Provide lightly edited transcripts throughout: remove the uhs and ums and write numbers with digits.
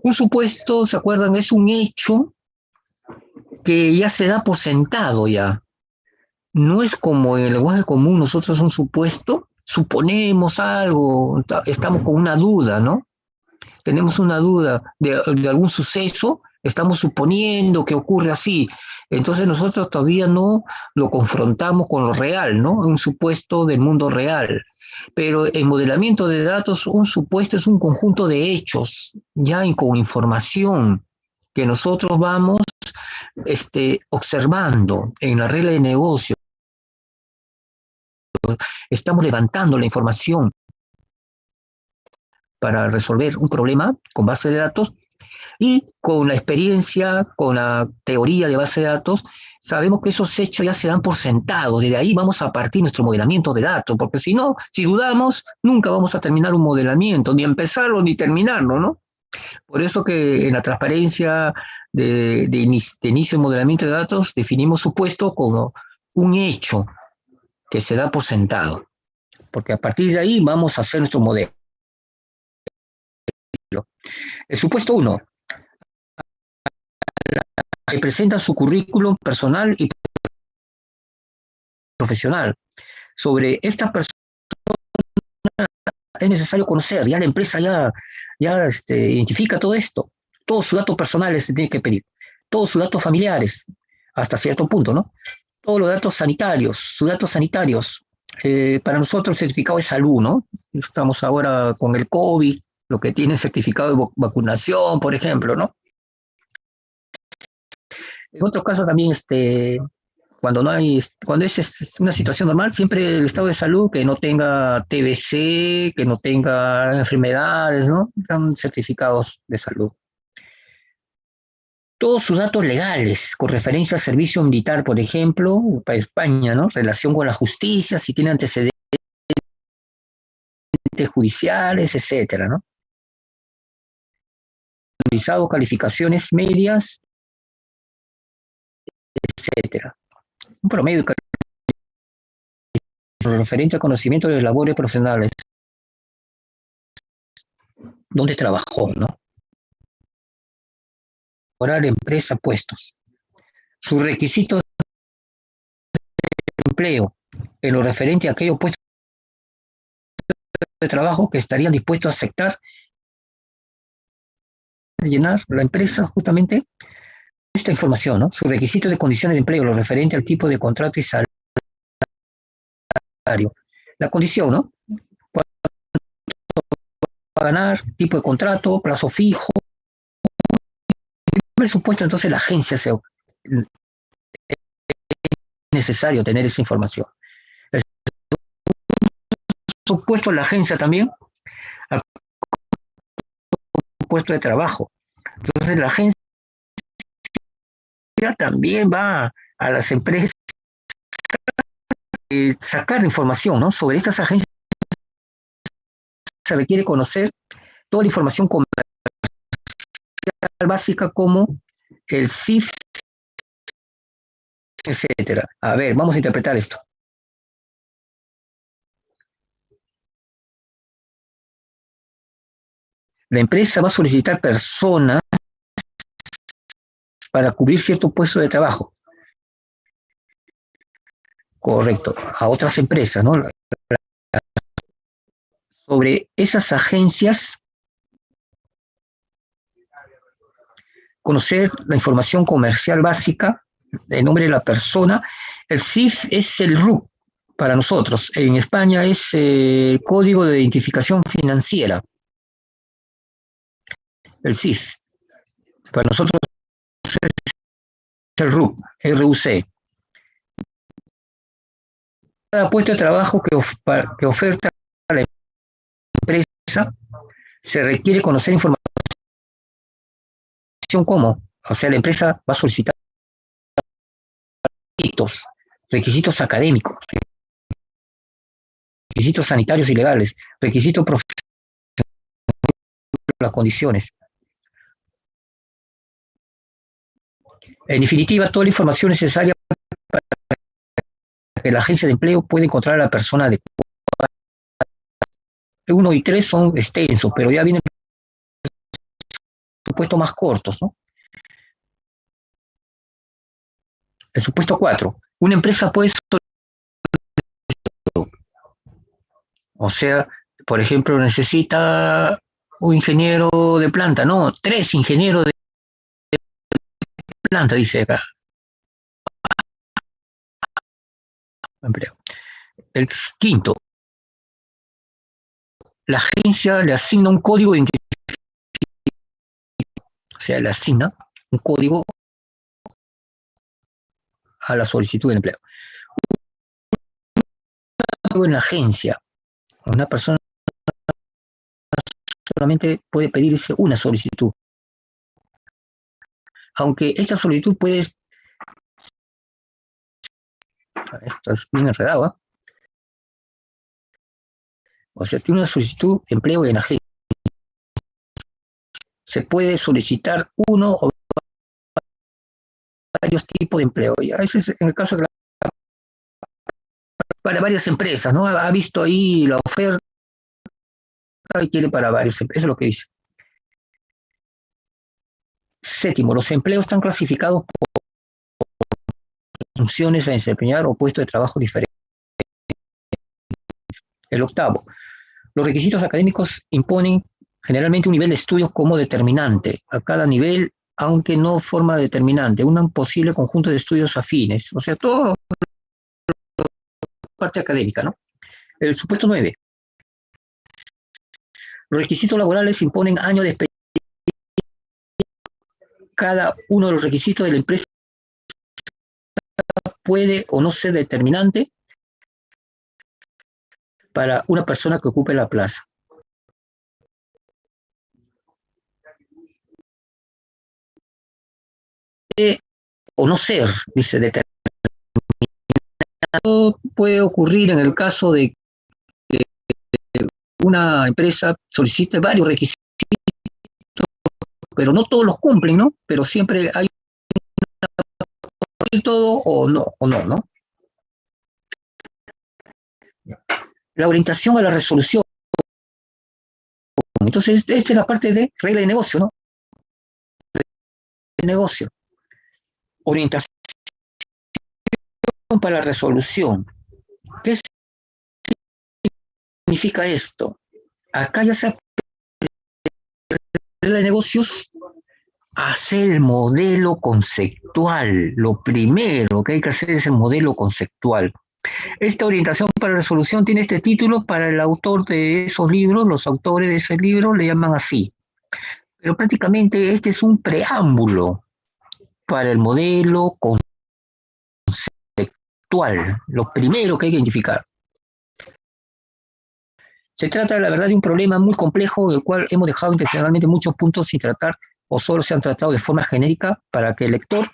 Un supuesto, ¿se acuerdan? Es un hecho que ya se da por sentado ya. No es como en el lenguaje común, nosotros un supuesto, suponemos algo, estamos con una duda, ¿no? Tenemos una duda de algún suceso, estamos suponiendo que ocurre así. Entonces nosotros todavía no lo confrontamos con lo real, ¿no? Un supuesto del mundo real. Pero en modelamiento de datos, un supuesto es un conjunto de hechos, ya con información que nosotros vamos observando en la regla de negocio. Estamos levantando la información para resolver un problema con base de datos y con la experiencia, con la teoría de base de datos, sabemos que esos hechos ya se dan por sentados. De ahí vamos a partir nuestro modelamiento de datos, porque si no, si dudamos, nunca vamos a terminar un modelamiento, ni empezarlo ni terminarlo, ¿no? Por eso que en la transparencia de inicio de modelamiento de datos definimos supuesto como un hecho que se da por sentado, porque a partir de ahí vamos a hacer nuestro modelo. El supuesto 1 representa su currículum personal y profesional. Sobre esta persona es necesario conocer, ya la empresa ya identifica todo esto, todos sus datos personales se tienen que pedir, todos sus datos familiares, hasta cierto punto, ¿no? Todos los datos sanitarios, sus datos sanitarios, para nosotros el certificado de salud, ¿no? Estamos ahora con el COVID, lo que tiene certificado de vacunación, por ejemplo, ¿no? En otro caso también, cuando no hay, cuando es una situación normal, siempre el estado de salud que no tenga TBC, que no tenga enfermedades, ¿no? Están certificados de salud. Todos sus datos legales, con referencia al servicio militar, por ejemplo, para España, ¿no? Relación con la justicia, si tiene antecedentes judiciales, etcétera, ¿no? Calificaciones medias, etcétera. Un promedio referente al conocimiento de labores profesionales, donde trabajó, ¿no? Horario, empresa, puestos. Sus requisitos de empleo, en lo referente a aquellos puestos de trabajo que estarían dispuestos a aceptar, llenar la empresa justamente esta información, ¿no? Sus requisitos de condiciones de empleo, lo referente al tipo de contrato y salario. La condición, ¿no? ¿Cuánto va a ganar? Tipo de contrato, plazo fijo. El presupuesto, entonces la agencia es necesario tener esa información. El supuesto la agencia también al puesto de trabajo. Entonces la agencia también va a las empresas sacar información, ¿no? Sobre estas agencias se requiere conocer toda la información comercial básica como el CIF, etcétera. A ver, vamos a interpretar esto. La empresa va a solicitar personas para cubrir cierto puesto de trabajo. Correcto. A otras empresas, ¿no? Sobre esas agencias, conocer la información comercial básica, el nombre de la persona. El CIF es el RUC para nosotros. En España es Código de Identificación Financiera. El CIF. Para nosotros es el RUC, RUC. Cada puesto de trabajo que oferta la empresa se requiere conocer información como, o sea, la empresa va a solicitar requisitos académicos, requisitos sanitarios y legales, requisitos profesionales, las condiciones. En definitiva, toda la información necesaria para que la agencia de empleo pueda encontrar a la persona adecuada. 1 y 3 son extensos, pero ya vienen supuestos más cortos, ¿no? El supuesto 4. Una empresa puede, o sea, por ejemplo, necesita un ingeniero de planta, no, 3 ingenieros de planta, dice acá. Empleo. El quinto, la agencia le asigna un código de identificación, o sea, le asigna un código a la solicitud de empleo. En la agencia, una persona solamente puede pedirse una solicitud, aunque esta solicitud puede, esto es bien enredado, ¿eh? O sea, tiene una solicitud de empleo en la agencia. Se puede solicitar uno o varios tipos de empleo. Y a veces, en el caso de para varias empresas, ¿no? Ha visto ahí la oferta y quiere para varias empresas. Eso es lo que dice. Séptimo, los empleos están clasificados por funciones a desempeñar o puestos de trabajo diferentes. El octavo, los requisitos académicos imponen generalmente un nivel de estudios como determinante a cada nivel, aunque no forma determinante, un posible conjunto de estudios afines. O sea, todo parte académica, ¿no? El supuesto 9. Los requisitos laborales imponen años de experiencia. Cada uno de los requisitos de la empresa puede o no ser determinante para una persona que ocupe la plaza. O no ser, dice, determinado. Puede ocurrir en el caso de que una empresa solicite varios requisitos, pero no todos los cumplen, ¿no? Pero siempre hay todo o no, ¿no? La orientación a la resolución. Entonces, esta es la parte de regla de negocio, ¿no? De negocio. Orientación para la resolución. ¿Qué significa esto? Acá ya se regla de negocios, hacer el modelo conceptual. Lo primero que hay que hacer es el modelo conceptual. Esta orientación para la resolución tiene este título para el autor de esos libros, los autores de ese libro le llaman así. Pero prácticamente este es un preámbulo para el modelo conceptual, lo primero que hay que identificar. Se trata, la verdad, de un problema muy complejo, del cual hemos dejado intencionalmente muchos puntos sin tratar o solo se han tratado de forma genérica para que el lector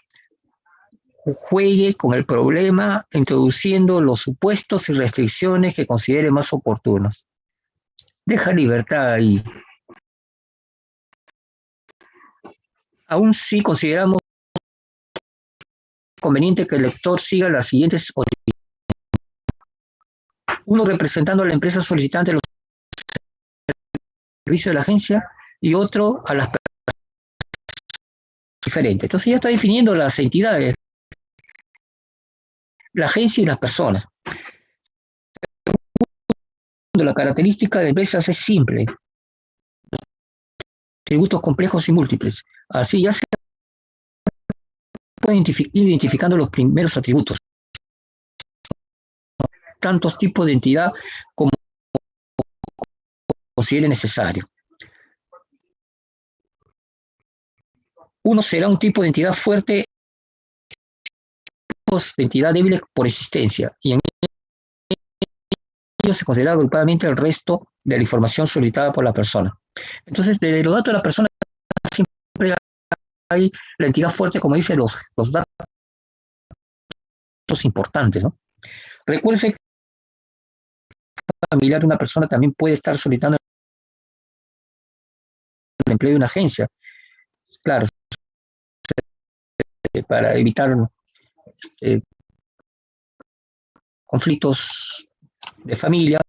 juegue con el problema introduciendo los supuestos y restricciones que considere más oportunos. Deja libertad ahí. Aún sí consideramos conveniente que el lector siga las siguientes orientaciones. Uno representando a la empresa solicitante los servicios de la agencia y otro a las personas diferentes. Entonces ya está definiendo las entidades, la agencia y las personas. La característica de empresas es simple, tributos complejos y múltiples. Así ya se pueden ir identificando los primeros atributos, tantos tipos de entidad como considere necesario. Uno será un tipo de entidad fuerte, de entidad débil por existencia, y en ello se considera agrupadamente el resto de la información solicitada por la persona. Entonces, de los datos de la persona siempre hay la entidad fuerte, como dice, los datos importantes, ¿no? Recuerde que familiar de una persona también puede estar solicitando el empleo de una agencia. Claro, para evitar conflictos de familia,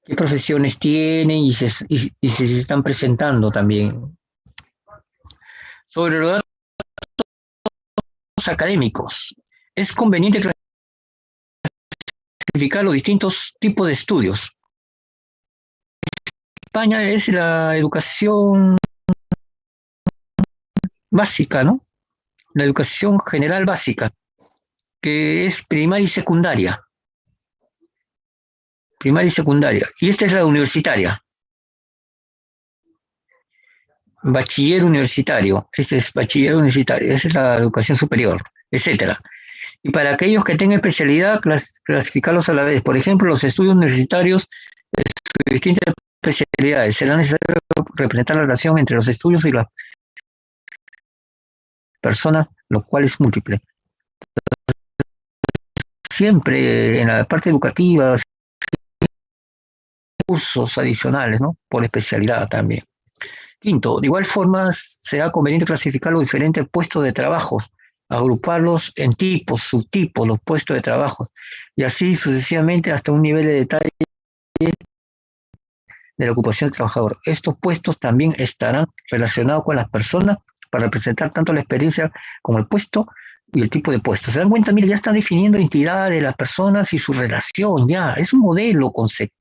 qué profesiones tienen y si se están presentando también. Sobre los datos académicos, es conveniente clasificar los distintos tipos de estudios. España es la educación básica, ¿no? La educación general básica, que es primaria y secundaria. Primaria y secundaria. Y esta es la universitaria. Bachiller universitario. Este es bachiller universitario. Esa es la educación superior, etcétera. Y para aquellos que tengan especialidad, clasificarlos a la vez. Por ejemplo, los estudios universitarios de distintas especialidades. Será necesario representar la relación entre los estudios y la persona, lo cual es múltiple. Siempre en la parte educativa, cursos adicionales, ¿no? Por especialidad también. Quinto, de igual forma será conveniente clasificar los diferentes puestos de trabajo, agruparlos en tipos, subtipos, los puestos de trabajo, y así sucesivamente hasta un nivel de detalle de la ocupación del trabajador. Estos puestos también estarán relacionados con las personas para representar tanto la experiencia como el puesto y el tipo de puesto. ¿Se dan cuenta? Mire, ya están definiendo la identidad de las personas y su relación, ya, es un modelo conceptual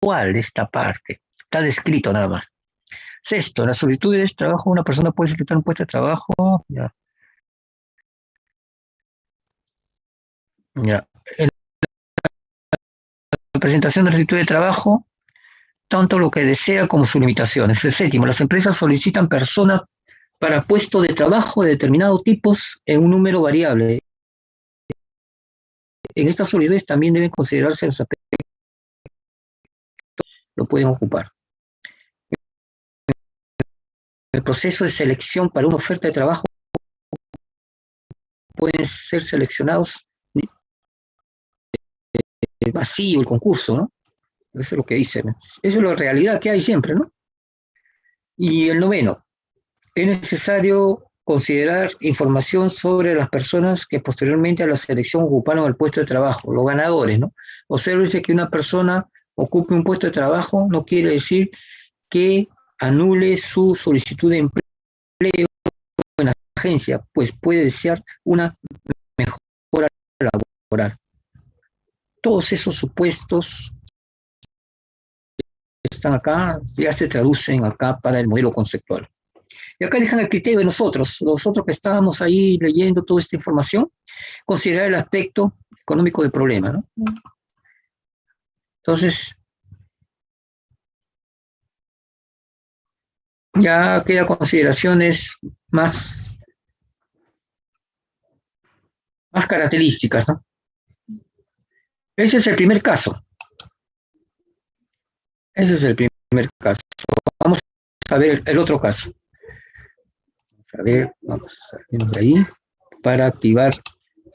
de esta parte, está descrito nada más. Sexto, en las solicitudes de trabajo una persona puede solicitar un puesto de trabajo, ya, ya. En la presentación de la solicitud de trabajo, tanto lo que desea como sus limitaciones. El séptimo, las empresas solicitan personas para puestos de trabajo de determinados tipos en un número variable. En estas solicitudes también deben considerarse los aspectos que lo pueden ocupar. El proceso de selección para una oferta de trabajo pueden ser seleccionados vacío el concurso, ¿no? Eso es lo que dicen. Eso es la realidad que hay siempre, ¿no? Y el noveno, es necesario considerar información sobre las personas que posteriormente a la selección ocuparon el puesto de trabajo, los ganadores, ¿no? Obsérvese que una persona ocupe un puesto de trabajo no quiere decir que anule su solicitud de empleo en la agencia, pues puede desear una mejora laboral. Todos esos supuestos que están acá ya se traducen acá para el modelo conceptual. Y acá dejan el criterio de nosotros que estábamos ahí leyendo toda esta información, considerar el aspecto económico del problema, ¿no? Entonces, ya quedan consideraciones más características, ¿no? Ese es el primer caso. Ese es el primer caso. Vamos a ver el otro caso. A ver, vamos a ir de ahí para activar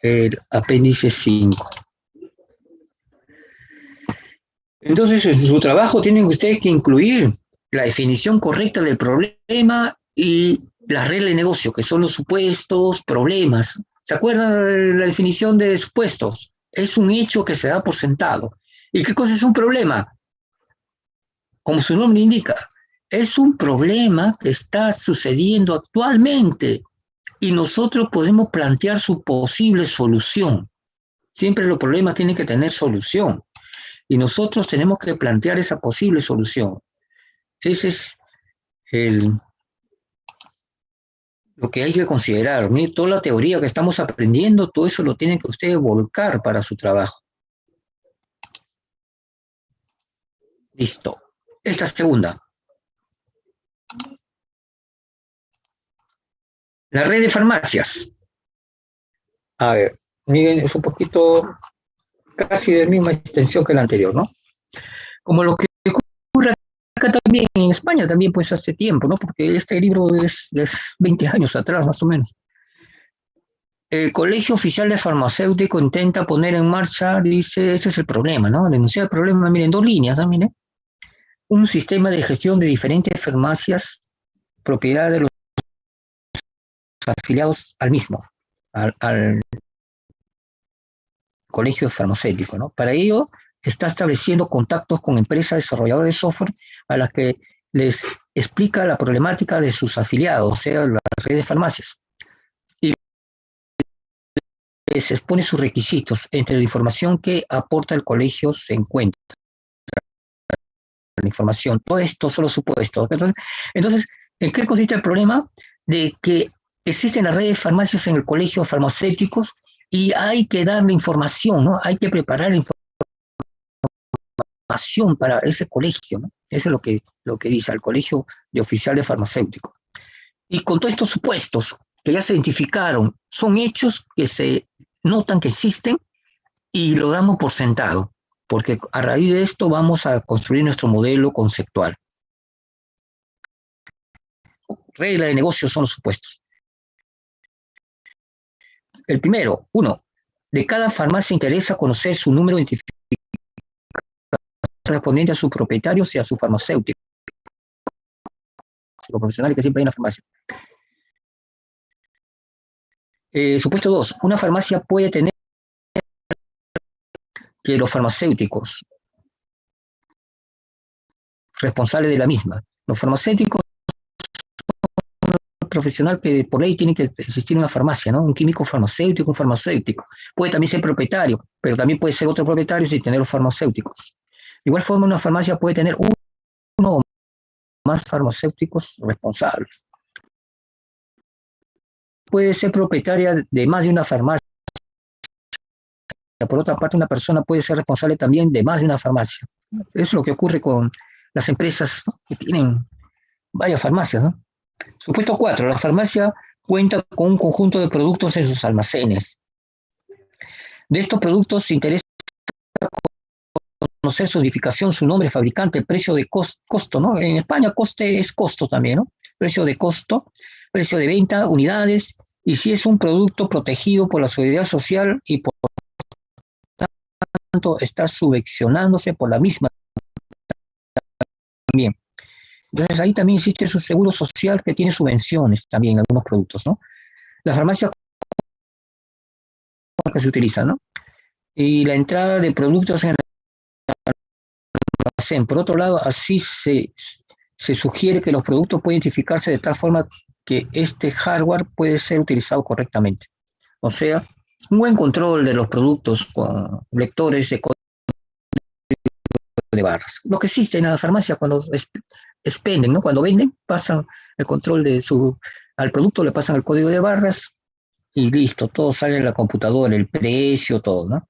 el apéndice 5. Entonces, en su trabajo tienen ustedes que incluir la definición correcta del problema y la regla de negocio, que son los supuestos, problemas. ¿Se acuerdan de la definición de supuestos? Es un hecho que se da por sentado. ¿Y qué cosa es un problema? Como su nombre indica, es un problema que está sucediendo actualmente y nosotros podemos plantear su posible solución. Siempre los problemas tienen que tener solución y nosotros tenemos que plantear esa posible solución. Ese es lo que hay que considerar. ¿No? Toda la teoría que estamos aprendiendo, todo eso lo tienen que ustedes volcar para su trabajo. Listo. Esta segunda. La red de farmacias. A ver, miren, es un poquito casi de la misma extensión que la anterior, ¿no? Como lo que ocurre acá también, en España también, pues hace tiempo, ¿no? Porque este libro es de 20 años atrás, más o menos. El Colegio Oficial de Farmacéutico intenta poner en marcha, dice, ese es el problema, ¿no? Denunciar el problema, miren, dos líneas, ¿no? Miren. Un sistema de gestión de diferentes farmacias, propiedad de los afiliados al mismo, al colegio farmacéutico, ¿no? Para ello, está estableciendo contactos con empresas desarrolladoras de software a las que les explica la problemática de sus afiliados, o sea, la red de farmacias, y les expone sus requisitos. Entre la información que aporta el colegio se encuentra la información. Todo esto son los supuestos. Entonces, ¿en qué consiste el problema? De que existen las redes de farmacias en el colegio farmacéuticos y hay que darle información, ¿no? Hay que preparar la información para ese colegio, ¿no? Eso es lo que dice el colegio de oficiales farmacéuticos. Y con todos estos supuestos que ya se identificaron, son hechos que se notan que existen y lo damos por sentado, porque a raíz de esto vamos a construir nuestro modelo conceptual. Regla de negocio son los supuestos. El primero, uno, de cada farmacia interesa conocer su número de identificación correspondiente a sus propietarios y a su farmacéutico, los profesionales que siempre hay en la farmacia. Supuesto 2, una farmacia puede tener que los farmacéuticos responsables de la misma. Los farmacéuticos profesional que por ley tiene que existir una farmacia, ¿no? Un químico farmacéutico, un farmacéutico. Puede también ser propietario, pero también puede ser otro propietario sin tener los farmacéuticos. De igual forma, una farmacia puede tener uno o más farmacéuticos responsables. Puede ser propietaria de más de una farmacia. Por otra parte, una persona puede ser responsable también de más de una farmacia. Eso es lo que ocurre con las empresas, ¿no?, que tienen varias farmacias, ¿no? Supuesto 4. La farmacia cuenta con un conjunto de productos en sus almacenes. De estos productos se interesa conocer su identificación, su nombre, fabricante, precio de costo, ¿no? En España coste es costo también, ¿no? Precio de costo, precio de venta, unidades, y si es un producto protegido por la seguridad social y por tanto está subvencionándose por la misma también. Entonces ahí también existe su seguro social que tiene subvenciones también en algunos productos, ¿no? La farmacia que se utiliza, ¿no? Y la entrada de productos en el almacén. Por otro lado, así se sugiere que los productos pueden identificarse de tal forma que este hardware puede ser utilizado correctamente. O sea, un buen control de los productos con lectores de código de barras. Lo que existe en la farmacia cuando expenden, ¿no? Cuando venden, pasan el control de al producto, le pasan el código de barras y listo, todo sale en la computadora, el precio, todo, ¿no?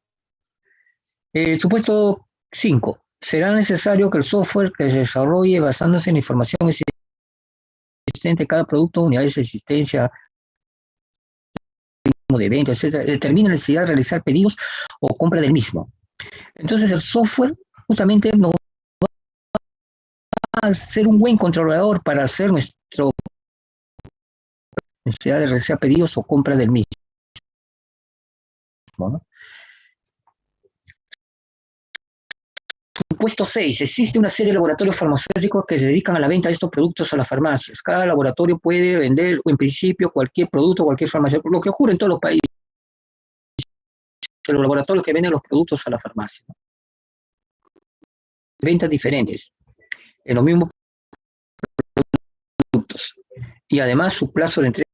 Supuesto 5. Será necesario que el software que se desarrolle basándose en la información existente de cada producto, unidades de existencia, de venta, etcétera, determine la necesidad de realizar pedidos o compra del mismo. Entonces el software justamente nos va a ser un buen controlador para hacer nuestra necesidad de realizar pedidos o compra del mismo, ¿no? Supuesto 6. Existe una serie de laboratorios farmacéuticos que se dedican a la venta de estos productos a las farmacias. Cada laboratorio puede vender, en principio, cualquier producto, cualquier farmacia. Lo que ocurre en todos los países, los laboratorios que venden los productos a la farmacia, ¿no? Ventas diferentes, en los mismos productos. Y además su plazo de entrega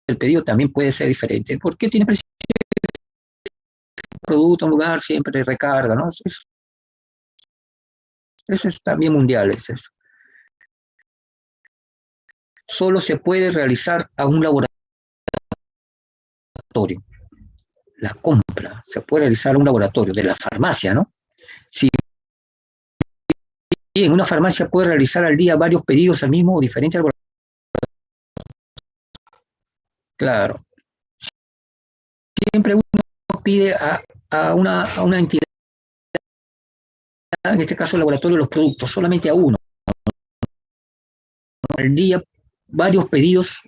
del pedido también puede ser diferente. ¿Por qué tiene precio producto en un lugar siempre recarga, ¿no? Eso es también mundial, es eso. Solo se puede realizar a un laboratorio. La compra se puede realizar a un laboratorio de la farmacia, ¿no? Si en una farmacia puede realizar al día varios pedidos al mismo o diferente laboratorio. Claro. Siempre uno pide a una entidad, en este caso el laboratorio de los productos, solamente a uno. Al día varios pedidos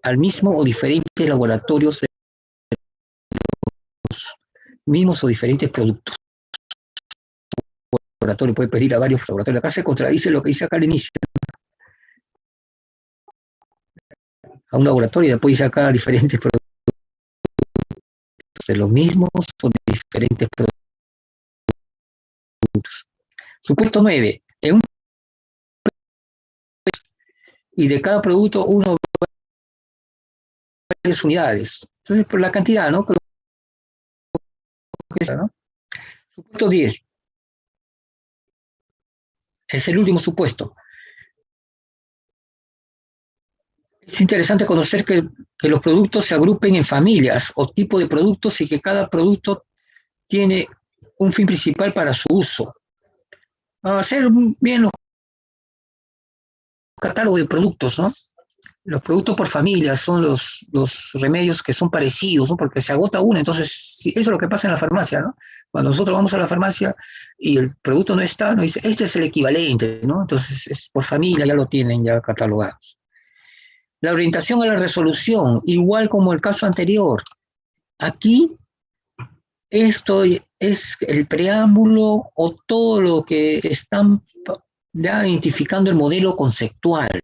al mismo o diferentes laboratorios de los mismos o diferentes productos. El laboratorio puede pedir a varios laboratorios. Acá se contradice lo que dice acá al inicio. A un laboratorio y después dice acá diferentes productos. de los mismos o diferentes productos. Supuesto 9. En un y de cada producto uno varias unidades. Entonces, por la cantidad, ¿no? ¿no? Supuesto 10. Es el último supuesto. Es interesante conocer que los productos se agrupen en familias o tipo de productos y que cada producto tiene un fin principal para su uso. Hacer bien los catálogos de productos, ¿no? Los productos por familia son los remedios que son parecidos, ¿no? Porque se agota uno, entonces eso es lo que pasa en la farmacia, ¿no? Cuando nosotros vamos a la farmacia y el producto no está, nos dice, este es el equivalente, ¿no? Entonces es por familia, ya lo tienen ya catalogado. La orientación a la resolución, igual como el caso anterior. Aquí, esto es el preámbulo o todo lo que están ya identificando el modelo conceptual.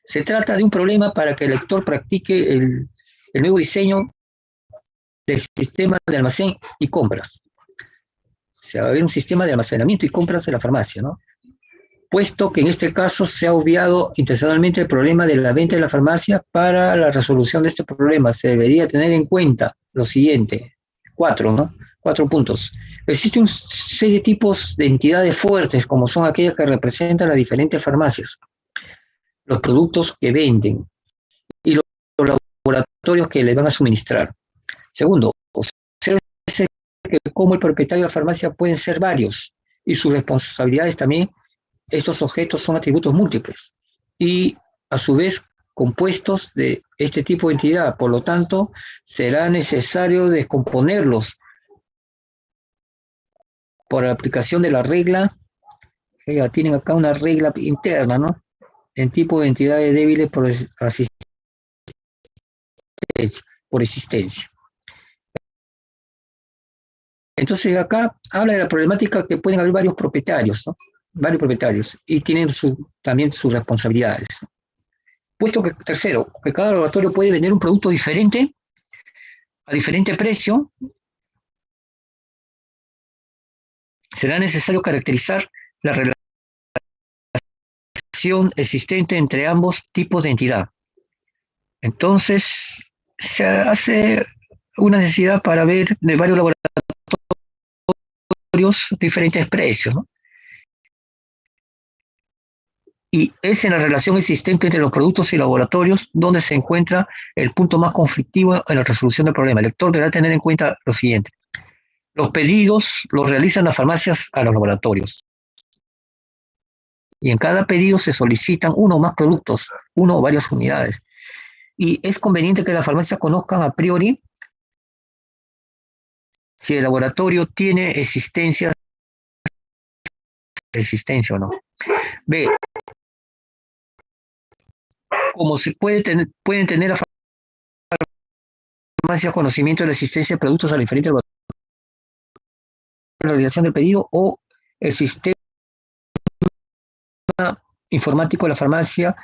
Se trata de un problema para que el lector practique el nuevo diseño del sistema de almacén y compras. O sea, va a haber un sistema de almacenamiento y compras de la farmacia, ¿no? Puesto que en este caso se ha obviado intencionalmente el problema de la venta de la farmacia. Para la resolución de este problema se debería tener en cuenta lo siguiente, 4, ¿no? 4 puntos. Existen un serie de tipos de entidades fuertes, como son aquellas que representan las diferentes farmacias, los productos que venden y los laboratorios que le van a suministrar. Segundo, observe que como el propietario de la farmacia pueden ser varios y sus responsabilidades también. Estos objetos son atributos múltiples y a su vez compuestos de este tipo de entidad. Por lo tanto, será necesario descomponerlos por la aplicación de la regla. Tienen acá una regla interna, ¿no? En tipo de entidades débiles por existencia. Entonces acá habla de la problemática que pueden haber varios propietarios, ¿no? Varios propietarios y tienen también sus responsabilidades. Puesto que, tercero, que cada laboratorio puede vender un producto diferente a diferente precio, será necesario caracterizar la relación existente entre ambos tipos de entidad. Entonces, se hace una necesidad para ver de varios laboratorios diferentes precios, ¿no? Y es en la relación existente entre los productos y laboratorios donde se encuentra el punto más conflictivo en la resolución del problema. El lector deberá tener en cuenta lo siguiente. Los pedidos los realizan las farmacias a los laboratorios. Y en cada pedido se solicitan uno o más productos, uno o varias unidades. Y es conveniente que las farmacias conozcan a priori si el laboratorio tiene existencia o no. B. Como se pueden tener las farmacias conocimiento de la existencia de productos a diferentes laboratorios, la realización del pedido o el sistema informático de la farmacia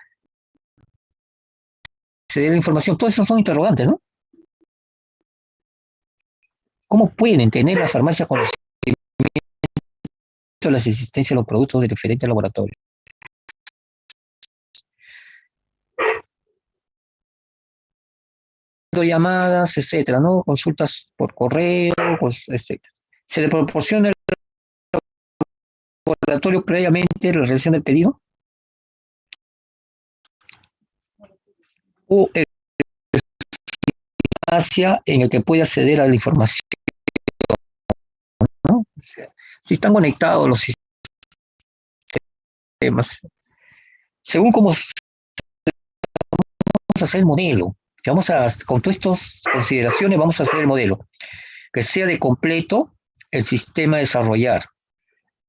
se dé la información. Todos esos son interrogantes, ¿no? ¿Cómo pueden tener las farmacias conocimiento de la existencia de los productos de diferentes laboratorios? Llamadas, etcétera, ¿no? Consultas por correo, etcétera. Se le proporciona al laboratorio previamente la realización del pedido o el en el que puede acceder a la información, ¿no? O sea, si están conectados los sistemas, según cómo vamos a hacer el modelo, con todas estas consideraciones vamos a hacer el modelo, que sea de completo el sistema a desarrollar.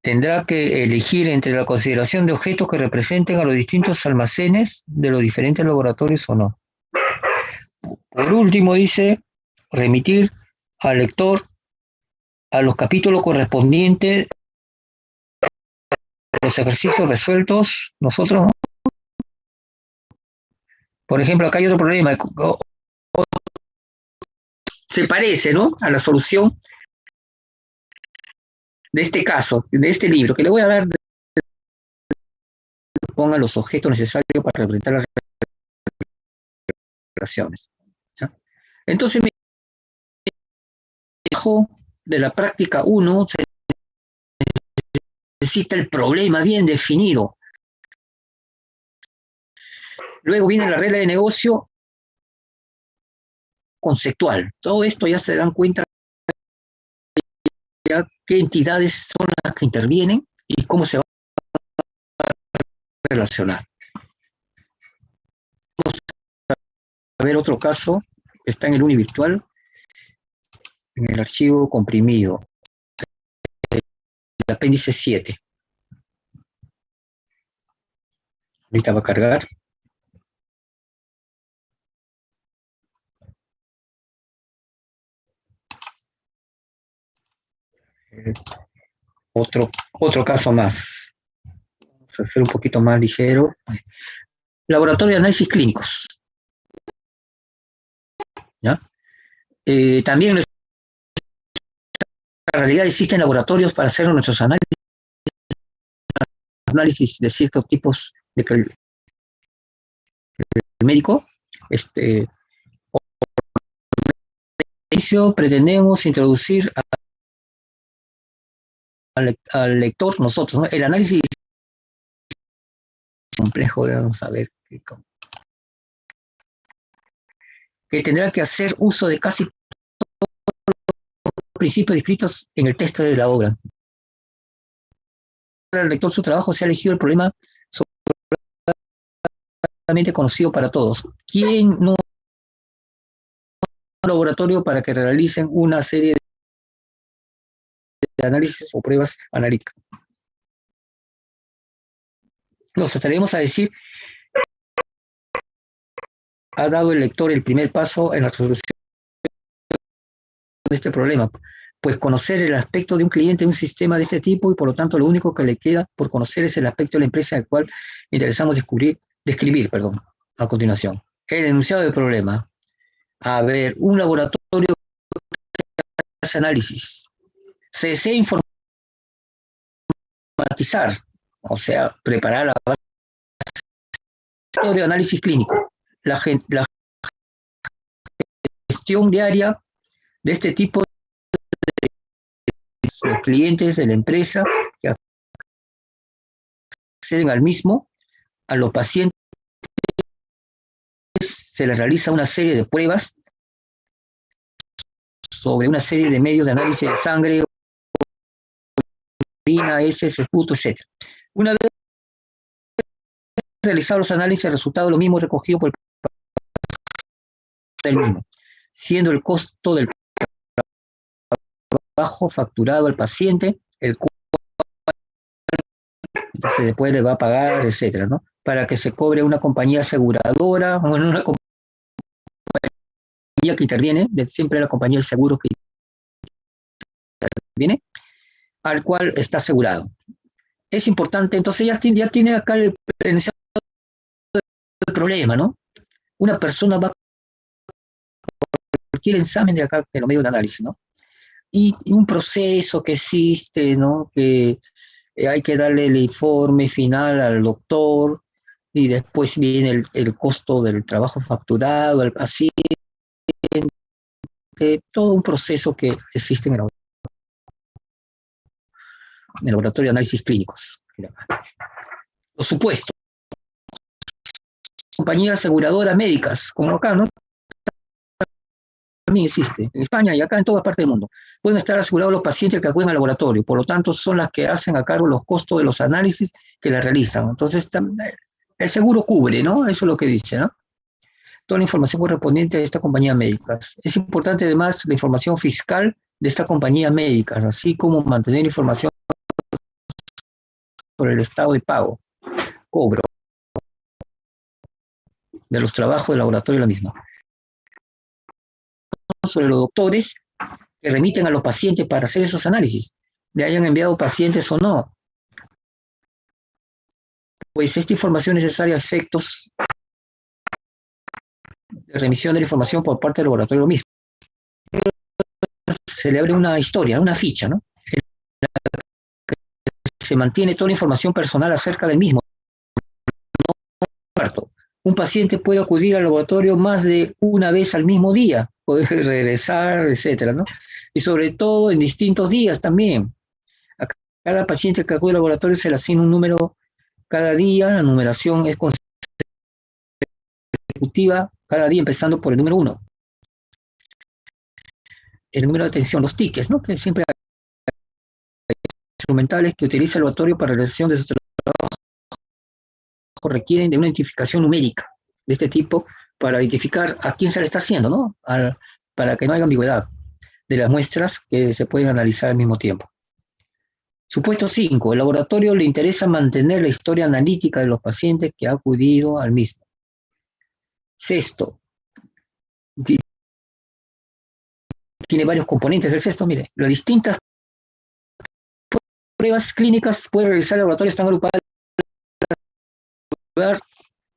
Tendrá que elegir entre la consideración de objetos que representen a los distintos almacenes de los diferentes laboratorios o no. Por último, dice, remitir al lector a los capítulos correspondientes a los ejercicios resueltos nosotros, ¿no? Por ejemplo, acá hay otro problema, se parece, ¿no?, a la solución de este caso, de este libro, que le voy a dar, ponga los objetos necesarios para representar las relaciones. ¿Ya? Entonces, me dijo de la práctica 1, se necesita el problema bien definido. Luego viene la regla de negocio conceptual. Todo esto ya se dan cuenta ya qué entidades son las que intervienen y cómo se va a relacionar. Vamos a ver otro caso que está en el Univirtual, en el archivo comprimido, el apéndice 7. Ahorita va a cargar. Otro caso más. Vamos a hacer un poquito más ligero. Laboratorio de análisis clínicos. ¿Ya? También en realidad existen laboratorios para hacer nuestros análisis de ciertos tipos de médico. Pretendemos introducir al lector nosotros, ¿no? El análisis complejo, vamos a ver, que tendrá que hacer uso de casi todos los principios descritos en el texto de la obra. Para el lector su trabajo se ha elegido el problema solamente conocido para todos. ¿Quién no un laboratorio para que realicen una serie de análisis o pruebas analíticas? Nos atrevemos a decir, ha dado el lector el primer paso en la resolución de este problema, pues conocer el aspecto de un cliente de un sistema de este tipo y por lo tanto lo único que le queda por conocer es el aspecto de la empresa al cual interesamos describir a continuación. El enunciado del problema. A ver, un laboratorio que hace análisis. Se desea informatizar, o sea, preparar la base de análisis clínico. La gestión diaria de este tipo de clientes de la empresa que acceden al mismo, a los pacientes se les realiza una serie de pruebas sobre una serie de medios de análisis de sangre, orina, heces, esputo, etc. Una vez realizados los análisis, el resultado es lo mismo recogido por el mismo, siendo el costo del trabajo facturado al paciente, el cual entonces después le va a pagar, etcétera, ¿no? Para que se cobre una compañía aseguradora, o una compañía que interviene, siempre la compañía de seguros que interviene, al cual está asegurado. Es importante, entonces ya tiene acá el problema, ¿no? Una persona va a cualquier examen de acá, de los medios de análisis, ¿no? Y un proceso que existe, ¿no? Que hay que darle el informe final al doctor y después viene el costo del trabajo facturado al paciente, todo un proceso que existe en el laboratorio de análisis clínicos. Los supuestos. Compañías aseguradoras médicas, como acá, ¿no? También existe, en España y acá en toda parte del mundo. Pueden estar asegurados los pacientes que acuden al laboratorio, por lo tanto son las que hacen a cargo los costos de los análisis que las realizan. Entonces, el seguro cubre, ¿no? Eso es lo que dice, ¿no? Toda la información correspondiente a esta compañía médica. Es importante además la información fiscal de esta compañía médica, así como mantener información sobre el estado de pago, cobro, de los trabajos del laboratorio la misma. Sobre los doctores que remiten a los pacientes para hacer esos análisis, le hayan enviado pacientes o no. Pues esta información es necesaria a efectos de remisión de la información por parte del laboratorio mismo. se le abre una historia, una ficha, ¿no? Se mantiene toda la información personal acerca del mismo. Cuarto, un paciente puede acudir al laboratorio más de una vez al mismo día, puede regresar, etcétera, ¿no? Y sobre todo en distintos días también. A cada paciente que acude al laboratorio se le asigna un número cada día, la numeración es consecutiva cada día, empezando por el número 1. El número de atención, los tickets, ¿no? Que siempre hay instrumentales que utiliza el laboratorio para la realización de su trabajo requieren de una identificación numérica de este tipo para identificar a quién se le está haciendo, ¿no? Para que no haya ambigüedad de las muestras que se pueden analizar al mismo tiempo. Supuesto 5. El laboratorio le interesa mantener la historia analítica de los pacientes que ha acudido al mismo. Sexto. Tiene varios componentes el sexto, mire. Las distintas pruebas clínicas puede realizar el laboratorio, están agrupadas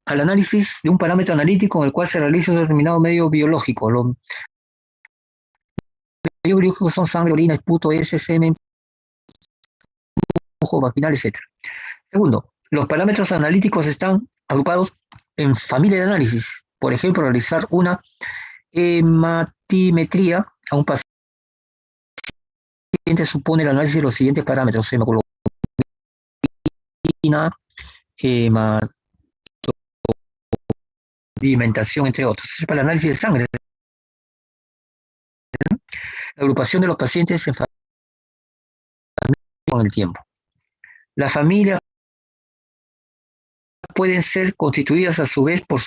al análisis de un parámetro analítico en el cual se realiza un determinado medio biológico. Los medios biológicos son sangre, orina, esputo, heces, semen, ojo, vaginal, etc. Segundo, los parámetros analíticos están agrupados en familia de análisis. Por ejemplo, realizar una hematimetría a un paciente supone el análisis de los siguientes parámetros: hemoglobina, hematodimentación, entre otros. Es para el análisis de sangre. La agrupación de los pacientes en familia con el tiempo. Las familias pueden ser constituidas a su vez por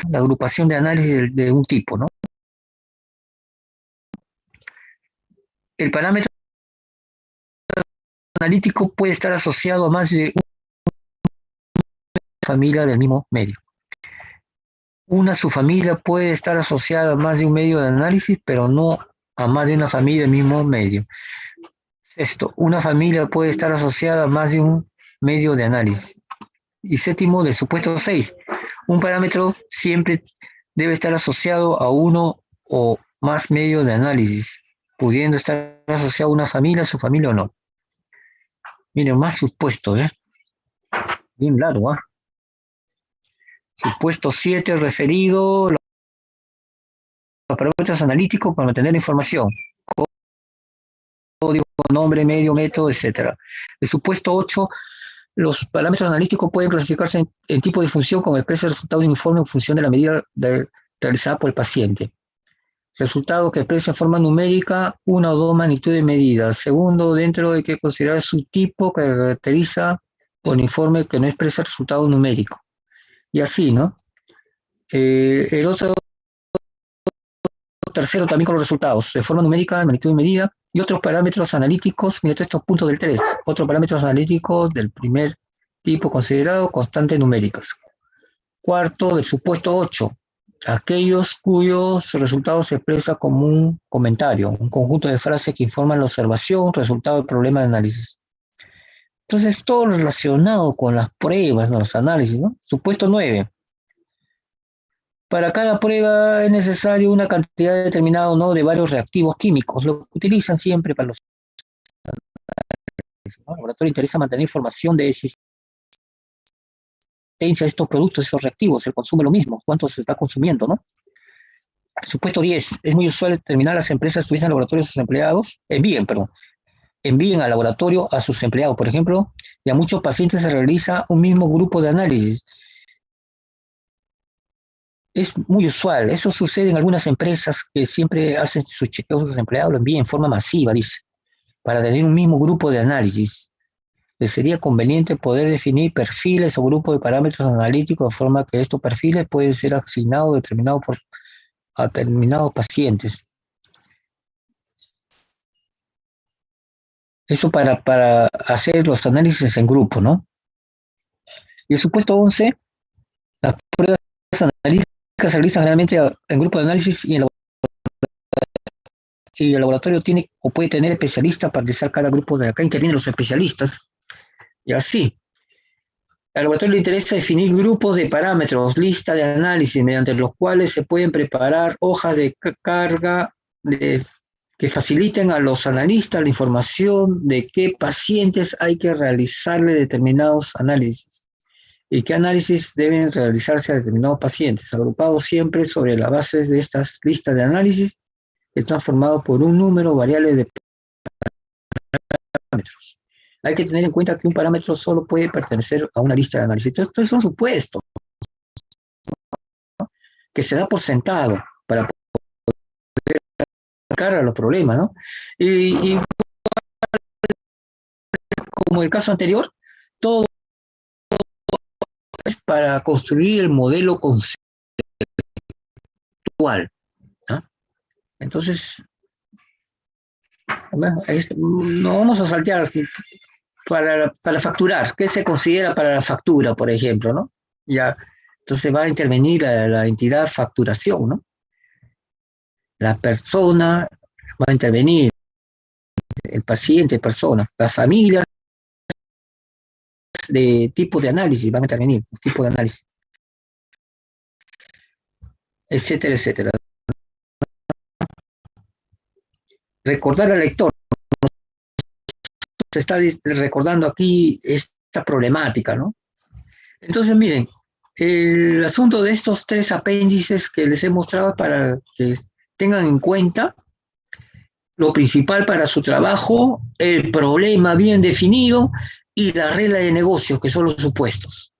la agrupación de análisis de un tipo, ¿no? El parámetro analítico puede estar asociado a más de una familia del mismo medio. Una subfamilia puede estar asociada a más de un medio de análisis, pero no a más de una familia del mismo medio. Sexto, una familia puede estar asociada a más de un medio de análisis. Y séptimo, del supuesto 6, un parámetro siempre debe estar asociado a uno o más medios de análisis, pudiendo estar asociado a una familia, su familia o no. Miren, más supuestos, ¿eh? Bien largo, ¿eh? Supuesto 7, referido a los parámetros analíticos para mantener la información. Código, nombre, medio, método, etc. El supuesto 8, los parámetros analíticos pueden clasificarse en tipo de función como expresa el resultado de un informe en función de la medida realizada por el paciente. Resultado que expresa en forma numérica una o dos magnitudes de medidas. Segundo, dentro de que considerar su tipo que caracteriza por informe que no expresa el resultado numérico. Y así, ¿no? El otro tercero también con los resultados, de forma numérica, magnitud de medida, y otros parámetros analíticos, mira estos puntos del 3, otros parámetros analíticos del primer tipo considerado, constantes numéricas. Cuarto, del supuesto 8, aquellos cuyos resultados se expresa como un comentario, un conjunto de frases que informan la observación, resultado del problema de análisis. Entonces, todo relacionado con las pruebas, ¿no? Los análisis, ¿no? Supuesto 9. Para cada prueba es necesario una cantidad determinada, ¿no?, de varios reactivos químicos, lo que utilizan siempre para los análisis, ¿no? Al laboratorio interesa mantener información de existencia de estos productos, esos reactivos, el consumo es lo mismo, cuánto se está consumiendo, ¿no? Supuesto 10. Es muy usual determinar las empresas que utilizan laboratorios a sus empleados, envíen al laboratorio a sus empleados, por ejemplo, y a muchos pacientes se realiza un mismo grupo de análisis. Es muy usual, eso sucede en algunas empresas que siempre hacen sus chequeos a sus empleados, lo envían en forma masiva, dice, para tener un mismo grupo de análisis. Les sería conveniente poder definir perfiles o grupos de parámetros analíticos de forma que estos perfiles pueden ser asignados determinados a determinados pacientes. Eso para hacer los análisis en grupo, ¿no? Y el supuesto 11, las pruebas analíticas se realizan generalmente en grupo de análisis y el laboratorio tiene o puede tener especialistas para realizar cada grupo. De acá intervienen los especialistas. Y así, al laboratorio le interesa definir grupos de parámetros, lista de análisis, mediante los cuales se pueden preparar hojas de carga que faciliten a los analistas la información de qué pacientes hay que realizarle determinados análisis y qué análisis deben realizarse a determinados pacientes, agrupados siempre sobre la base de estas listas de análisis que están formados por un número variable de parámetros. Hay que tener en cuenta que un parámetro solo puede pertenecer a una lista de análisis. Entonces, esto es un supuesto que se da por sentado para poder a los problemas, ¿no? Y como el caso anterior, todo es para construir el modelo conceptual, ¿no? Entonces, no vamos a saltear para facturar. ¿Qué se considera para la factura, por ejemplo, no? Ya, entonces va a intervenir la entidad facturación, ¿no? La persona va a intervenir, el paciente, persona, las familias de tipo de análisis van a intervenir, los tipos de análisis, etcétera, etcétera. Recordar al lector, se está recordando aquí esta problemática, ¿no? Entonces, miren, el asunto de estos tres apéndices que les he mostrado para que tengan en cuenta lo principal para su trabajo, el problema bien definido y la regla de negocios, que son los supuestos.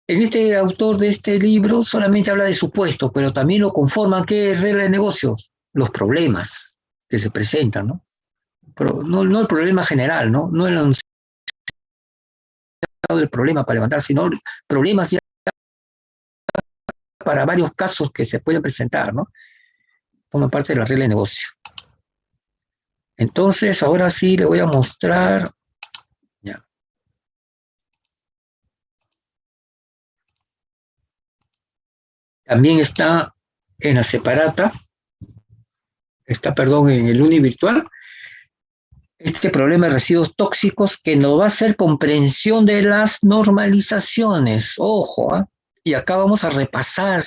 En este autor de este libro solamente habla de supuestos, pero también lo conforman ¿qué regla de negocios? Los problemas que se presentan, ¿no? Pero no el problema general, ¿no? No el enunciado del problema para levantar, sino problemas ya para varios casos que se pueden presentar, ¿no? Forman parte de la regla de negocio. Entonces, ahora sí le voy a mostrar. Ya. También está en la separata, perdón, en el Uni virtual, este problema de residuos tóxicos que nos va a hacer comprensión de las normalizaciones. Ojo, ¿eh? Y acá vamos a repasar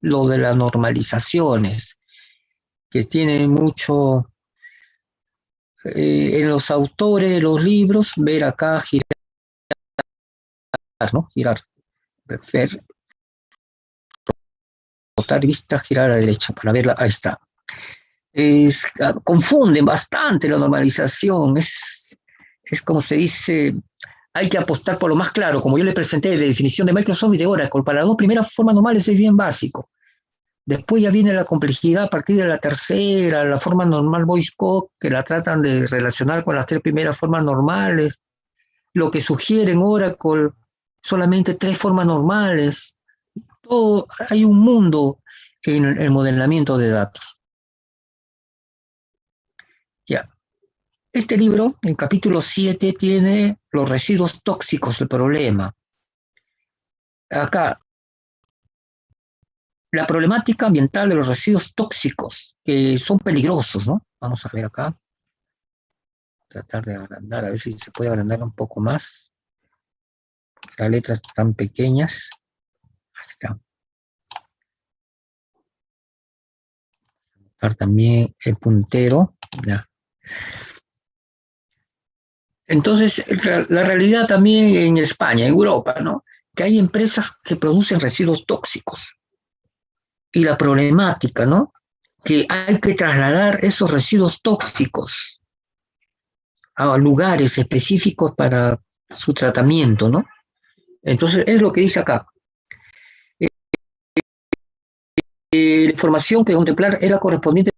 lo de las normalizaciones, que tiene mucho en los autores de los libros, ver acá girar, ¿no? Girar, ver, rotar vista, girar a la derecha para verla, ahí está. Confunden bastante la normalización, es como se dice, hay que apostar por lo más claro, como yo le presenté de definición de Microsoft y de Oracle, para las dos primeras formas normales es bien básico. Después ya viene la complejidad a partir de la tercera, la forma normal voice code, que la tratan de relacionar con las tres primeras formas normales, lo que sugiere en Oracle solamente tres formas normales. Todo, hay un mundo en el modelamiento de datos. Ya. Este libro, en capítulo 7, tiene los residuos tóxicos, el problema. Acá, la problemática ambiental de los residuos tóxicos, que son peligrosos, ¿no? Vamos a ver acá. Tratar de agrandar, a ver si se puede agrandar un poco más. Las letras están pequeñas. Ahí está. También el puntero. Ya. Entonces, la realidad también en España, en Europa, ¿no? Que hay empresas que producen residuos tóxicos. Y la problemática, ¿no? Que hay que trasladar esos residuos tóxicos a lugares específicos para su tratamiento, ¿no? Entonces, es lo que dice acá. La información que contemplar es la correspondiente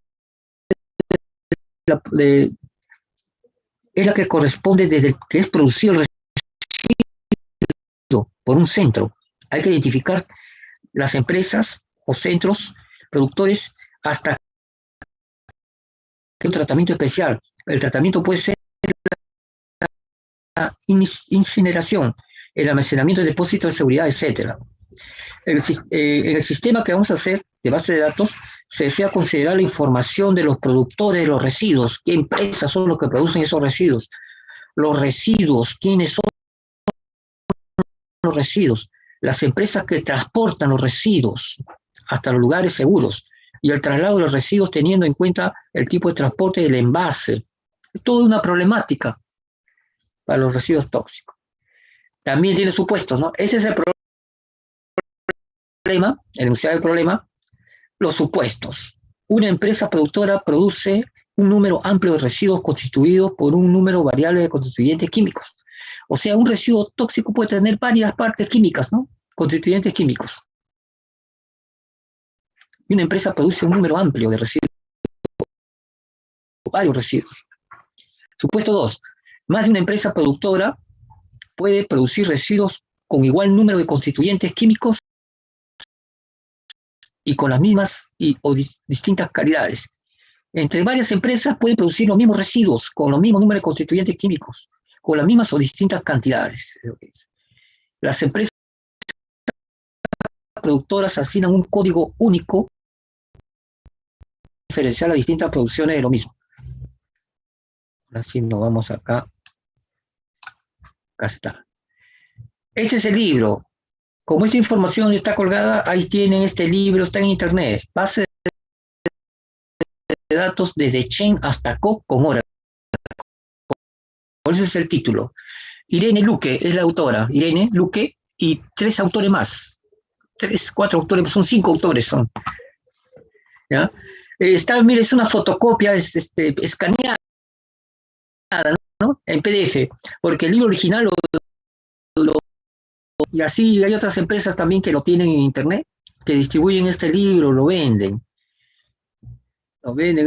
es la que corresponde desde que es producido el residuo por un centro. Hay que identificar las empresas o centros productores hasta que un tratamiento especial. El tratamiento puede ser la incineración, el almacenamiento de depósitos de seguridad, etc. En el sistema que vamos a hacer de base de datos, se desea considerar la información de los productores de los residuos, qué empresas son los que producen esos residuos, los residuos, quiénes son los residuos, las empresas que transportan los residuos hasta los lugares seguros, y el traslado de los residuos teniendo en cuenta el tipo de transporte del envase. Es toda una problemática para los residuos tóxicos. También tiene supuestos, ¿no? Ese es el problema, el enunciado del problema, los supuestos. Una empresa productora produce un número amplio de residuos constituidos por un número variable de constituyentes químicos. O sea, un residuo tóxico puede tener varias partes químicas, ¿no? Constituyentes químicos. Y una empresa produce un número amplio de residuos, varios residuos. Supuesto 2. Más de una empresa productora puede producir residuos con igual número de constituyentes químicos y con las mismas o distintas calidades. Entre varias empresas pueden producir los mismos residuos con los mismos números de constituyentes químicos, con las mismas o distintas cantidades. Las empresas productoras asignan un código único diferenciar las distintas producciones de lo mismo. Así nos vamos acá. Acá está. Este es el libro. Como esta información está colgada, ahí tienen este libro, está en internet. Base de datos desde Chen hasta Koch con Oracle. Ese es el título. Irene Luque es la autora. Irene Luque y 3 autores más. 3, 4 autores, son 5 autores son. ¿Ya? Está, mire, es una fotocopia, es escaneada, ¿no? En PDF, porque el libro original y así hay otras empresas también que lo tienen en internet, que distribuyen este libro, lo venden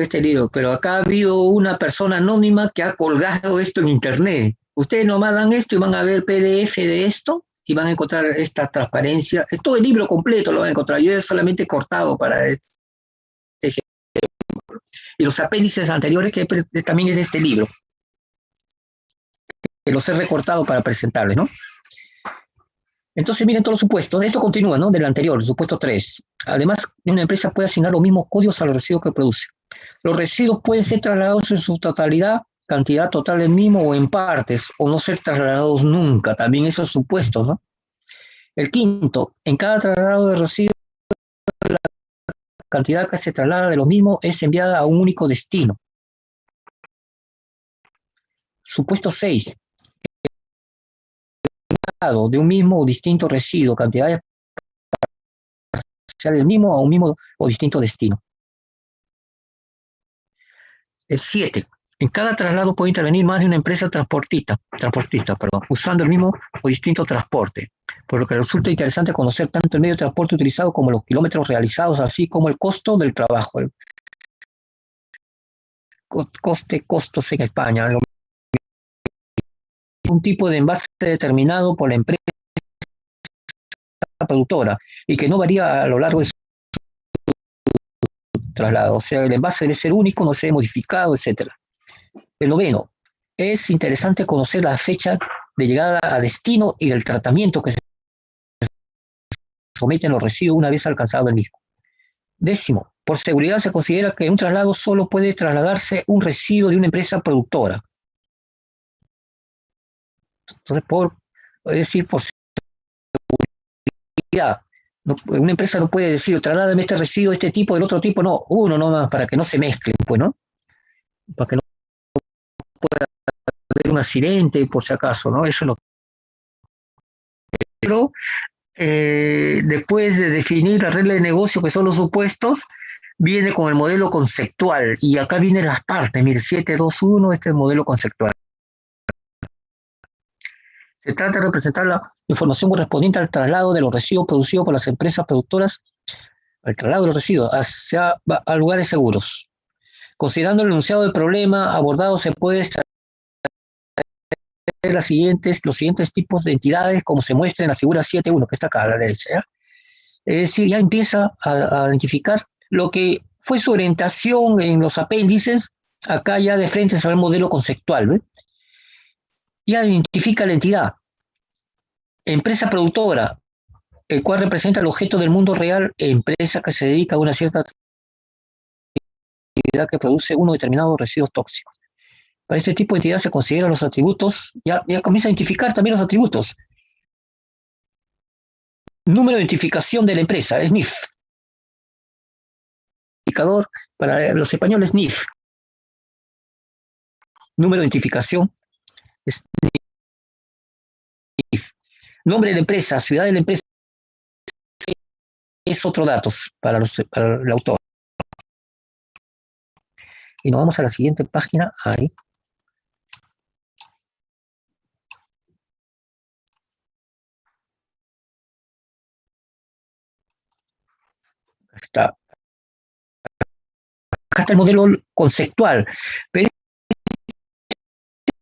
este libro, pero acá ha habido una persona anónima que ha colgado esto en internet. Ustedes nomás dan esto y van a ver PDF de esto y van a encontrar esta transparencia. Todo el libro completo lo van a encontrar. Yo he solamente cortado para este ejemplo. Y los apéndices anteriores que también es de este libro, que los he recortado para presentarles, ¿no? Entonces, miren todos los supuestos. Esto continúa, ¿no? Del anterior, el supuesto 3. Además, una empresa puede asignar los mismos códigos a los residuos que produce. Los residuos pueden ser trasladados en su totalidad, cantidad total del mismo o en partes, o no ser trasladados nunca. También esos supuestos, ¿no? El quinto, en cada traslado de residuos, la cantidad que se traslada de los mismos es enviada a un único destino. Supuesto 6. De un mismo o distinto residuo, cantidades parciales del mismo a un mismo o distinto destino. El 7. En cada traslado puede intervenir más de una empresa transportista, usando el mismo o distinto transporte, por lo que resulta interesante conocer tanto el medio de transporte utilizado como los kilómetros realizados, así como el costo del trabajo. El costos en España. Un tipo de envase determinado por la empresa productora y que no varía a lo largo de su traslado. O sea, el envase debe ser único, no se debe modificado, etc. El 9. Es interesante conocer la fecha de llegada a destino y del tratamiento que se someten los residuos una vez alcanzado el mismo. 10. Por seguridad se considera que en un traslado solo puede trasladarse un residuo de una empresa productora. Entonces, por seguridad, una empresa no puede decir, trasládame este residuo, este tipo, del otro tipo, no, uno nomás, para que no se mezclen, pues, ¿no? Para que no pueda haber un accidente, por si acaso, ¿no? Eso es lo que... Pero, después de definir la regla de negocio, que son los supuestos, viene con el modelo conceptual, y acá vienen las partes, mire, 721, este es el modelo conceptual. Se trata de representar la información correspondiente al traslado de los residuos producidos por las empresas productoras, al traslado de los residuos a lugares seguros. Considerando el enunciado del problema abordado, se puede establecer los siguientes tipos de entidades, como se muestra en la figura 7.1, que está acá a la derecha, ¿ya? Es decir, ya empieza a identificar lo que fue su orientación en los apéndices, acá ya de frente está el modelo conceptual, ¿ve? Ya identifica la entidad, empresa productora, el cual representa el objeto del mundo real, empresa que se dedica a una cierta actividad que produce unos determinados residuos tóxicos. Para este tipo de entidad se consideran los atributos, ya comienza a identificar también los atributos. Número de identificación de la empresa, es NIF. identificador para los españoles NIF. Número de identificación es NIF. Nombre de la empresa, ciudad de la empresa es otro dato para el autor. Y nos vamos a la siguiente página. Ahí. Está. Acá está el modelo conceptual. Pero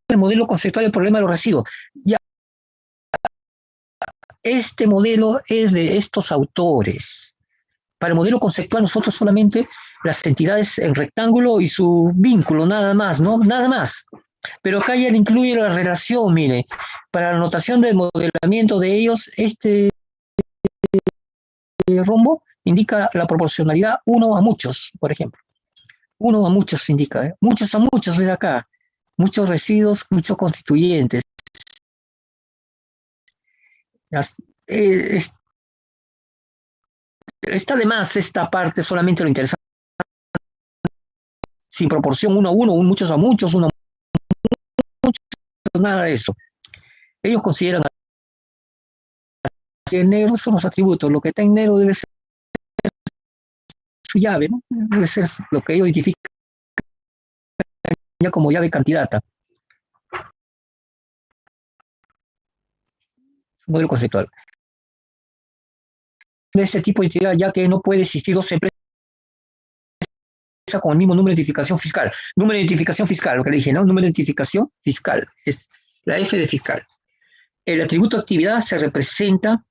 el modelo conceptual del problema de los residuos. Ya, este modelo es de estos autores. Para el modelo conceptual nosotros solamente las entidades en rectángulo y su vínculo, nada más, ¿no? Nada más. Pero acá ya le incluye la relación, mire. Para la notación del modelamiento de ellos, este rombo indica la proporcionalidad 1 a muchos, por ejemplo. 1 a muchos indica, ¿eh? Muchos a muchos, ves acá. Muchos residuos, muchos constituyentes. Está de más esta parte, solamente lo interesante. Sin proporción 1 a 1, muchos a muchos, 1 a muchos, nada de eso. Ellos consideran que en negro son los atributos, lo que está en negro debe ser su llave, ¿no? Debe ser lo que ellos identifican ya como llave candidata. Es un modelo conceptual. De este tipo de entidad, ya que no puede existir dos empresas con el mismo número de identificación fiscal. Número de identificación fiscal, lo que le dije, ¿no? Número de identificación fiscal, es la F de fiscal. El atributo de actividad se representa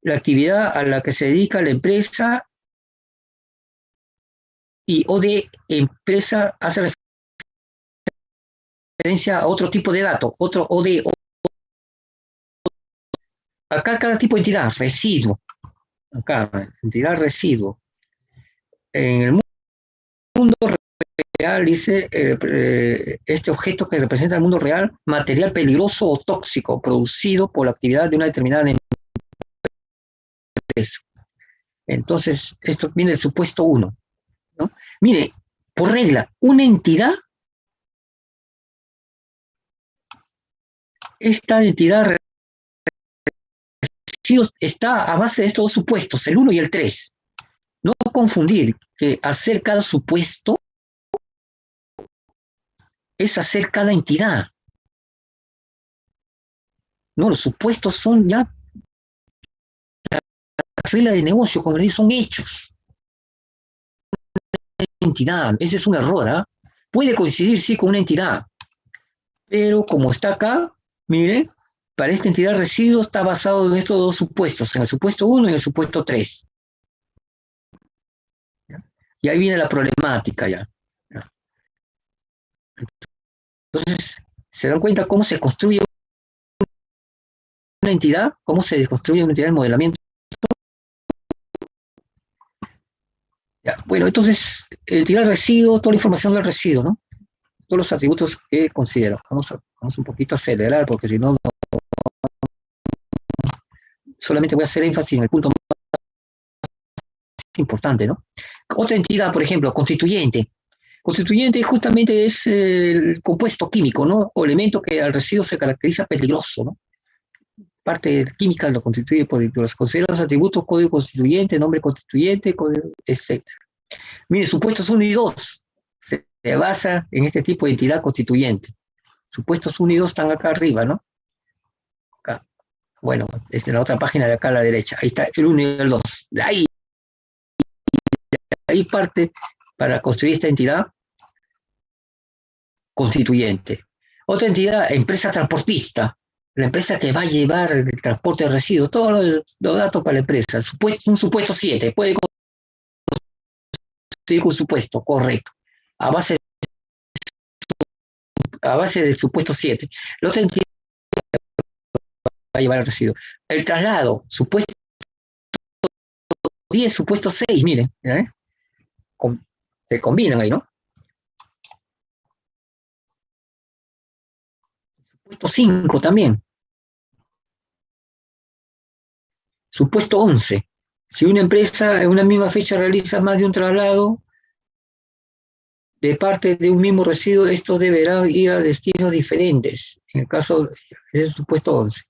la actividad a la que se dedica la empresa y O de empresa hace referencia a otro tipo de dato, otro O de. Acá cada tipo de entidad, residuo. Acá, entidad residuo. En el mundo real dice este objeto que representa el mundo real, material peligroso o tóxico producido por la actividad de una determinada empresa. Entonces, esto viene del supuesto 1, ¿no? Mire, por regla, una entidad, esta entidad está a base de estos dos supuestos, el 1 y el 3. No confundir que hacer cada supuesto es hacer cada entidad. No, los supuestos son ya la regla de negocio, como le digo, son hechos. Entidad, ese es un error, ¿eh? Puede coincidir, sí, con una entidad, pero como está acá, mire, para esta entidad residuo está basado en estos dos supuestos, en el supuesto 1 y en el supuesto 3. Y ahí viene la problemática ya. Entonces, ¿se dan cuenta cómo se construye una entidad? ¿Cómo se construye una entidad en modelamiento? Ya, bueno, entonces, entidad residuo, toda la información del residuo, ¿no? Todos los atributos que considero. Vamos un poquito a acelerar, porque si no, solamente voy a hacer énfasis en el punto más importante, ¿no? Otra entidad, por ejemplo, constituyente. Constituyente justamente es el compuesto químico, ¿no? O elemento que al residuo se caracteriza peligroso, ¿no? Parte química lo constituye por los considerados atributos, código constituyente, nombre constituyente, código, etc. Mire, supuestos 1 y 2 se basa en este tipo de entidad constituyente. Supuestos 1 y 2 están acá arriba, ¿no? Acá. Bueno, es en la otra página de acá a la derecha. Ahí está el 1 y el 2. De ahí parte para construir esta entidad constituyente. Otra entidad, empresa transportista. La empresa que va a llevar el transporte de residuos, todos los datos para la empresa. Un supuesto 7, puede conseguir un supuesto, correcto. A base del supuesto 7. La otra entidad va a llevar el residuo. El traslado, supuesto 10, supuesto 6, miren. Se combinan ahí, ¿no? Supuesto 5 también. Supuesto 11. Si una empresa en una misma fecha realiza más de un traslado, de parte de un mismo residuo, estos deberán ir a destinos diferentes. En el caso, es el supuesto 11.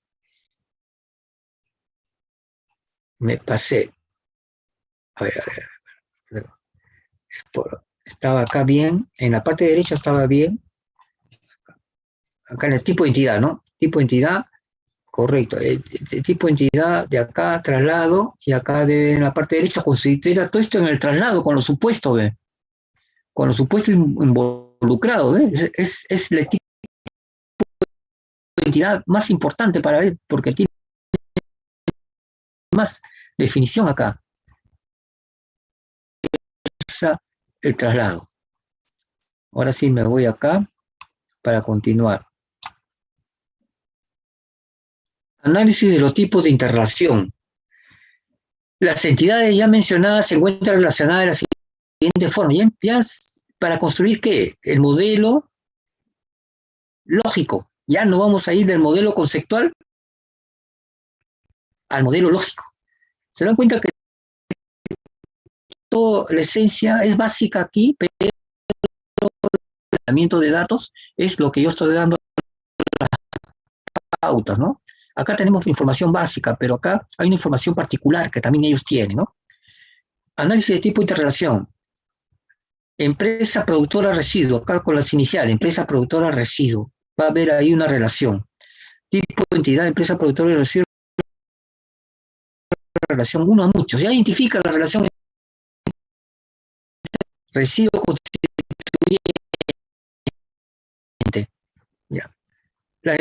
Me pasé. A ver, a ver. Estaba acá bien, en la parte derecha estaba bien, acá en el tipo de entidad, ¿no? Tipo de entidad, correcto. El tipo de entidad de acá, traslado, y acá en la parte derecha considera todo esto en el traslado con los supuestos, ¿ve? Con los supuestos involucrados, ¿ve? Es el tipo de entidad más importante para ver, porque tiene más definición acá, el traslado. Ahora sí me voy acá para continuar. Análisis de los tipos de interrelación. Las entidades ya mencionadas se encuentran relacionadas de la siguiente forma. Ya para construir, ¿qué? El modelo lógico. Ya no vamos a ir del modelo conceptual al modelo lógico. Se dan cuenta que toda la esencia es básica aquí, pero el tratamiento de datos es lo que yo estoy dando pautas, ¿no? Acá tenemos información básica, pero acá hay una información particular que también ellos tienen, ¿no? Análisis de tipo de interrelación. Empresa productora residuo, acá con las iniciales, empresa productora residuo. Va a haber ahí una relación. Tipo de entidad, empresa productora de residuo, relación uno a muchos. Ya identifica la relación residuo constituyente. Ya. La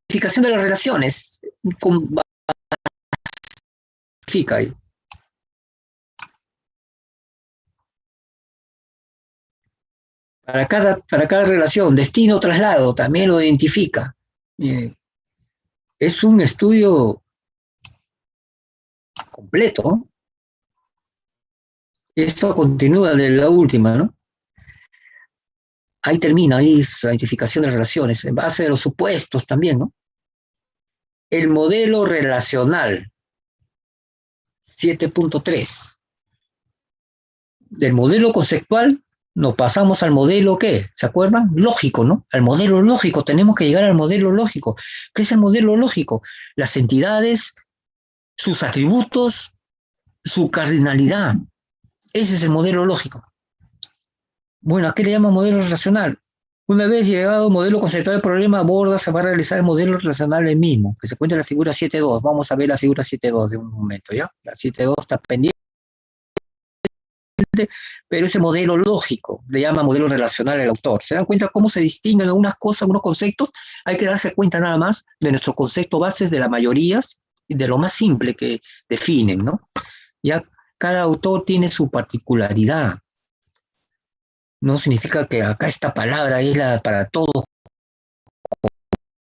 identificación de las relaciones con ahí. Para cada relación, destino, traslado, también lo identifica. Es un estudio completo. Esto continúa de la última, ¿no? Ahí termina, ahí la identificación de relaciones, en base de los supuestos también, ¿no? El modelo relacional, 7.3. Del modelo conceptual nos pasamos al modelo, ¿qué? ¿Se acuerdan? Lógico, ¿no? Al modelo lógico, tenemos que llegar al modelo lógico. ¿Qué es el modelo lógico? Las entidades, sus atributos, su cardinalidad. Ese es el modelo lógico. Bueno, ¿a qué le llamo modelo relacional? Una vez llegado al modelo conceptual del problema, aborda, se va a realizar el modelo relacional el mismo, que se encuentra en la figura 7.2. Vamos a ver la figura 7.2 de un momento, ¿ya? La 7.2 está pendiente, pero ese modelo lógico, le llama modelo relacional el autor. ¿Se dan cuenta cómo se distinguen algunas cosas, algunos conceptos? Hay que darse cuenta nada más de nuestro concepto bases de la mayoría y de lo más simple que definen, ¿no? Ya cada autor tiene su particularidad. No significa que acá esta palabra es la para todos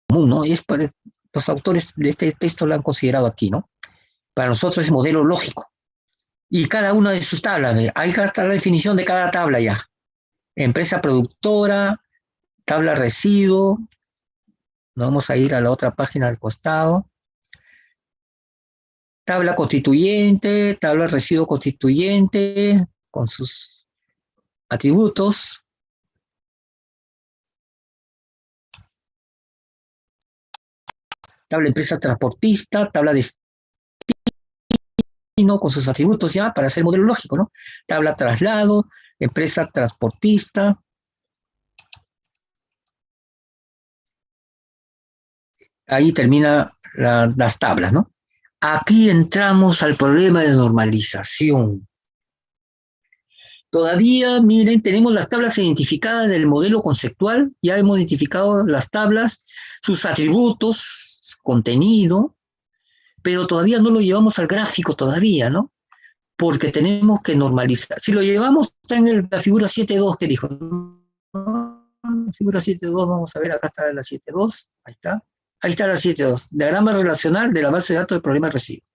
común, ¿no? Y es para, los autores de este texto lo han considerado aquí, ¿no? Para nosotros es modelo lógico. Y cada una de sus tablas, ahí está la definición de cada tabla ya. Empresa productora, tabla residuo. Vamos a ir a la otra página al costado. Tabla constituyente, tabla residuo constituyente, con sus atributos. Tabla empresa transportista, tabla destino con sus atributos ya para hacer modelo lógico, ¿no? Tabla traslado, empresa transportista. Ahí termina las tablas, ¿no? Aquí entramos al problema de normalización. Todavía, miren, tenemos las tablas identificadas del modelo conceptual, ya hemos identificado las tablas, sus atributos, contenido, pero todavía no lo llevamos al gráfico todavía, ¿no? Porque tenemos que normalizar. Si lo llevamos, está en la figura 7.2 que dijo. La figura 7.2, vamos a ver, acá está la 7.2, ahí está. Ahí está la 7.2, diagrama relacional de la base de datos del problema de residuo.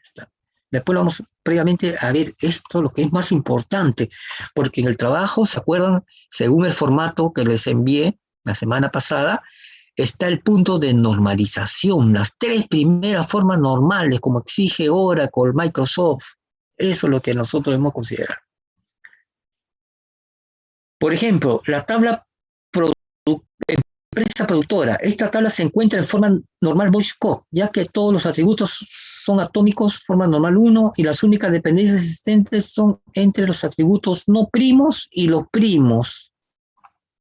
Está. Después vamos previamente a ver esto, lo que es más importante, porque en el trabajo, ¿se acuerdan? Según el formato que les envié la semana pasada, está el punto de normalización, las tres primeras formas normales, como exige Oracle, Microsoft. Eso es lo que nosotros hemos considerado. Por ejemplo, la tabla empresa productora. Esta tabla se encuentra en forma normal Boyce-Cox, ya que todos los atributos son atómicos, forma normal 1, y las únicas dependencias existentes son entre los atributos no primos y los primos.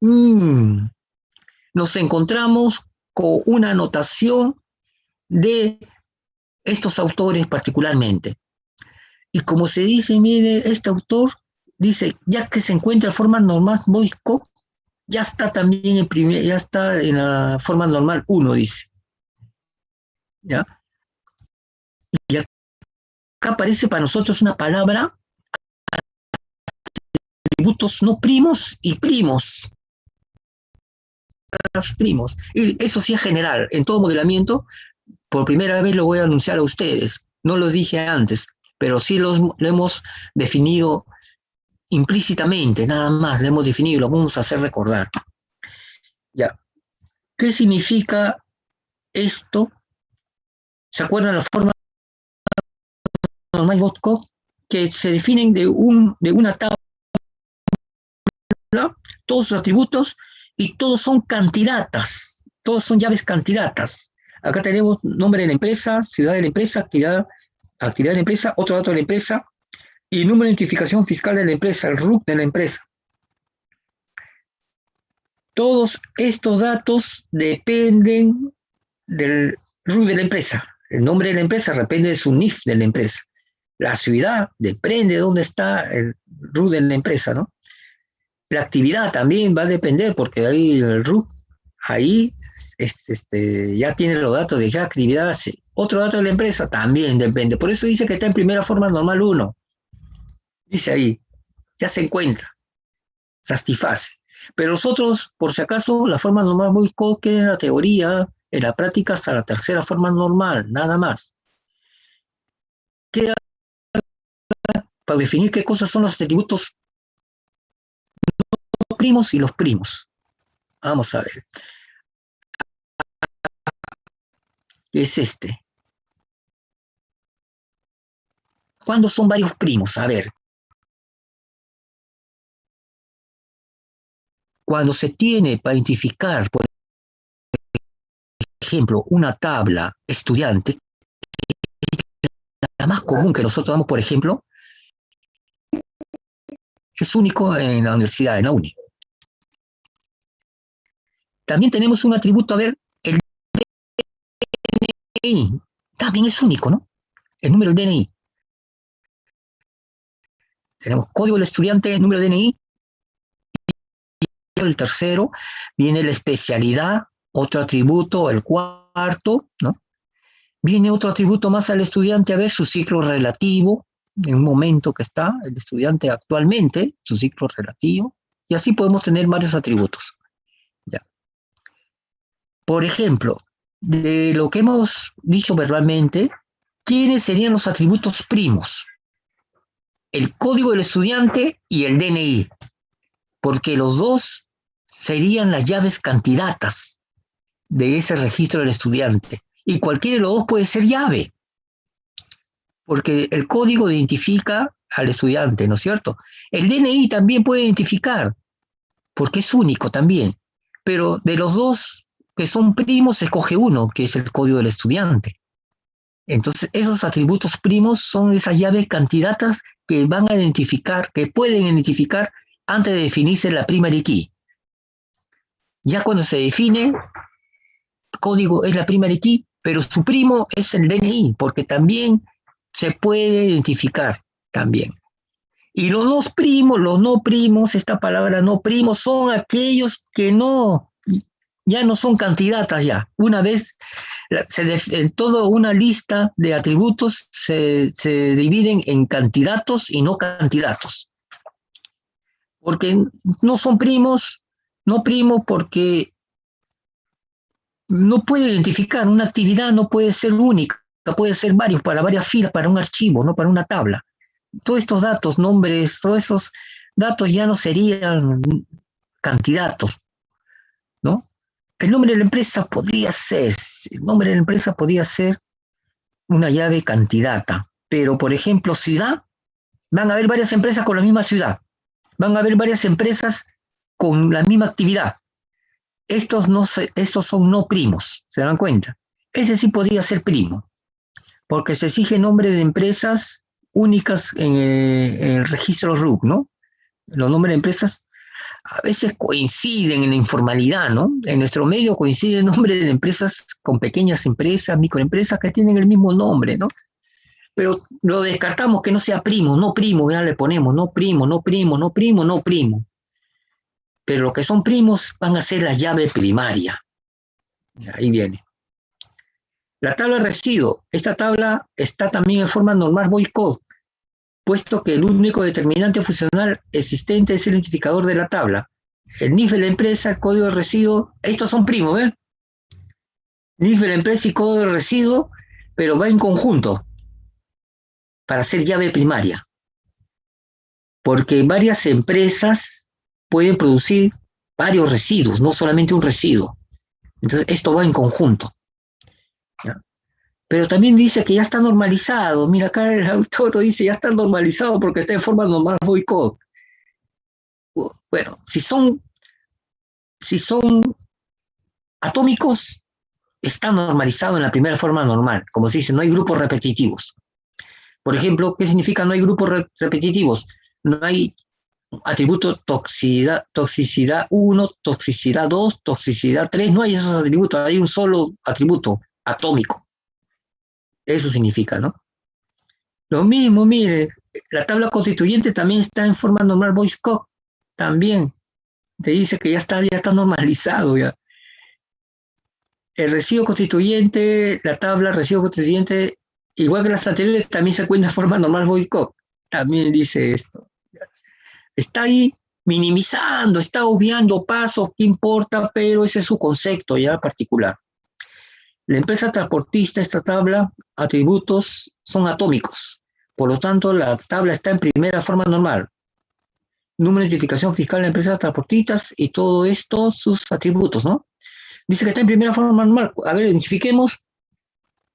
Nos encontramos con una notación de estos autores particularmente. Y como se dice, mire, este autor dice, ya que se encuentra en forma normal Boyce-Cox, ya está también ya está en la forma normal 1, dice. ¿Ya? Y acá aparece para nosotros una palabra, atributos no primos y primos. Primos. Y eso sí es general. En todo modelamiento, por primera vez lo voy a anunciar a ustedes. No los dije antes, pero sí lo hemos definido implícitamente, nada más, lo hemos definido, lo vamos a hacer recordar. Ya. ¿Qué significa esto? ¿Se acuerdan la forma normal Boyce-Cox? Que se definen de una tabla, todos sus atributos, y todos son candidatas, todos son llaves candidatas. Acá tenemos nombre de la empresa, ciudad de la empresa, actividad de la empresa, otro dato de la empresa, y número de identificación fiscal de la empresa, el RUC de la empresa. Todos estos datos dependen del RUC de la empresa. El nombre de la empresa depende de su NIF de la empresa. La ciudad depende de dónde está el RUC de la empresa, ¿no? La actividad también va a depender, porque ahí el RUC, ahí ya tiene los datos de qué actividad hace. Otro dato de la empresa también depende. Por eso dice que está en primera forma normal 1. Dice ahí, ya se encuentra, satisface. Pero nosotros, por si acaso, la forma normal Boyce-Cox queda en la teoría, en la práctica hasta la tercera forma normal, nada más. Queda para definir qué cosas son los atributos primos y los primos. Vamos a ver. ¿Qué es este? ¿Cuándo son varios primos? A ver. Cuando se tiene para identificar, por ejemplo, una tabla estudiante, la más común que nosotros damos, por ejemplo, es único en la universidad, en la uni. También tenemos un atributo, a ver, el DNI. También es único, ¿no? El número del DNI. Tenemos código del estudiante, número del DNI. El tercero viene la especialidad, otro atributo, el cuarto, ¿no? Viene otro atributo más al estudiante, a ver, su ciclo relativo, en un momento que está el estudiante actualmente, su ciclo relativo, y así podemos tener varios atributos. Ya. Por ejemplo, de lo que hemos dicho verbalmente, ¿quiénes serían los atributos primos? El código del estudiante y el DNI, porque los dos serían las llaves candidatas de ese registro del estudiante. Y cualquiera de los dos puede ser llave, porque el código identifica al estudiante, ¿no es cierto? El DNI también puede identificar, porque es único también, pero de los dos que son primos se escoge uno, que es el código del estudiante. Entonces, esos atributos primos son esas llaves candidatas que van a identificar, que pueden identificar antes de definirse la primary key. Ya cuando se define, el código es la primary key, pero su primo es el DNI, porque también se puede identificar también. Y los no primos, esta palabra no primos, son aquellos que ya no son candidatas ya. Una vez, en toda una lista de atributos se dividen en candidatos y no candidatos. Porque no son primos, no primo porque no puede identificar, una actividad no puede ser única, puede ser varios, para varias filas, para un archivo, no para una tabla. Todos estos datos, nombres, todos esos datos ya no serían candidatos, ¿no? El nombre de la empresa podría ser, una llave candidata, pero por ejemplo, ciudad, van a haber varias empresas con la misma ciudad, van a haber varias empresas con la misma actividad. Estos son no primos, ¿se dan cuenta? Ese sí podría ser primo, porque se exige nombre de empresas únicas en el registro RUC, ¿no? Los nombres de empresas a veces coinciden en la informalidad, ¿no? En nuestro medio coinciden nombres de empresas con pequeñas empresas, microempresas que tienen el mismo nombre, ¿no? Pero lo descartamos que no sea primo, no primo, ya le ponemos no primo, no primo, no primo, no primo. Pero lo que son primos van a ser la llave primaria. Ahí viene. La tabla de residuo. Esta tabla está también en forma normal void code, puesto que el único determinante funcional existente es el identificador de la tabla. El NIF de la empresa, el código de residuo, estos son primos, ¿ven? NIF de la empresa y código de residuo, pero va en conjunto para ser llave primaria. Porque varias empresas pueden producir varios residuos, no solamente un residuo. Entonces, esto va en conjunto. ¿Ya? Pero también dice que ya está normalizado. Mira, acá el autor dice ya está normalizado porque está en forma normal void code. Bueno, si son atómicos, está normalizado en la primera forma normal. Como se dice, no hay grupos repetitivos. Por ejemplo, ¿qué significa no hay grupos repetitivos? No hay atributo toxicidad 1, toxicidad 2, toxicidad 3, no hay esos atributos, hay un solo atributo atómico. Eso significa, ¿no? Lo mismo, mire, la tabla constituyente también está en forma normal voice code, también te dice que ya está normalizado ya. El residuo constituyente, la tabla residuo constituyente, igual que las anteriores, también se encuentra en forma normal voice code, también dice esto. Está ahí minimizando, está obviando pasos, ¿qué importa? Pero ese es su concepto ya particular. La empresa transportista, esta tabla, atributos son atómicos. Por lo tanto, la tabla está en primera forma normal. Número de identificación fiscal de la empresa transportistas y todo esto, sus atributos, ¿no? Dice que está en primera forma normal. A ver, identifiquemos.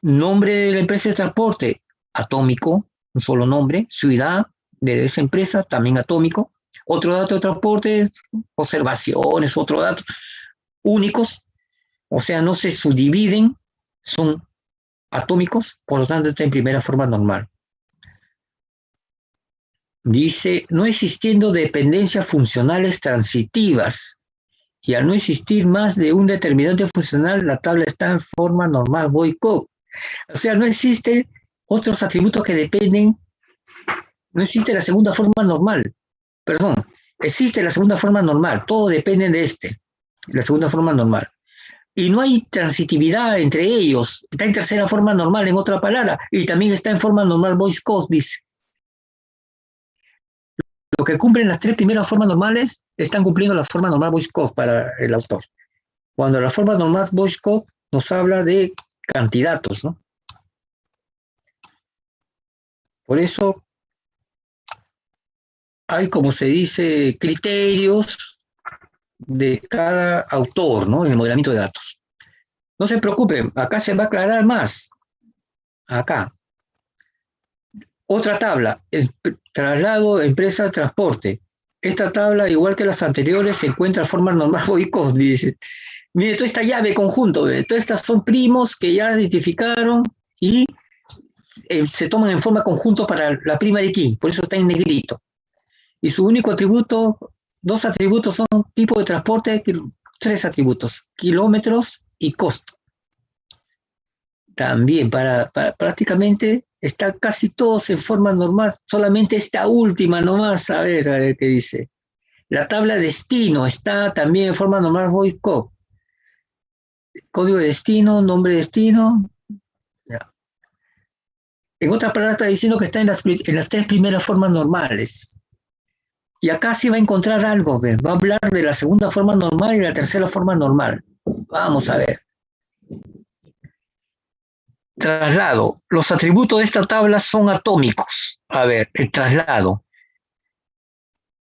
Nombre de la empresa de transporte, atómico, un solo nombre. Ciudad de esa empresa, también atómico. Otro dato de transporte, observaciones, otro dato, únicos, o sea, no se subdividen, son atómicos, por lo tanto está en primera forma normal. Dice, no existiendo dependencias funcionales transitivas, y al no existir más de un determinante funcional, la tabla está en forma normal void code. O sea, no existen otros atributos que dependen, no existe la segunda forma normal. Perdón, existe la segunda forma normal, todo depende de la segunda forma normal. Y no hay transitividad entre ellos, está en tercera forma normal, en otra palabra, y también está en forma normal voice code, dice. Lo que cumplen las tres primeras formas normales, están cumpliendo la forma normal voice code para el autor. Cuando la forma normal voice code nos habla de candidatos, ¿no? Por eso hay, como se dice, criterios de cada autor, ¿no? En el modelamiento de datos. No se preocupen, acá se va a aclarar más. Acá. Otra tabla, traslado, empresa, transporte. Esta tabla, igual que las anteriores, se encuentra en forma normal void code, dice. Mire, toda esta llave conjunto, todas estas son primos que ya identificaron y se toman en forma conjunto para la prima de aquí, por eso está en negrito. Y su único atributo, dos atributos son tipo de transporte, tres atributos, kilómetros y costo. También prácticamente está casi todos en forma normal, solamente esta última nomás, a ver qué dice. La tabla de destino está también en forma normal void code. Código de destino, nombre de destino. Ya. En otras palabras está diciendo que está en las tres primeras formas normales. Y acá sí va a encontrar algo, ¿ves? Va a hablar de la segunda forma normal y la tercera forma normal. Vamos a ver. Traslado. Los atributos de esta tabla son atómicos. A ver, el traslado.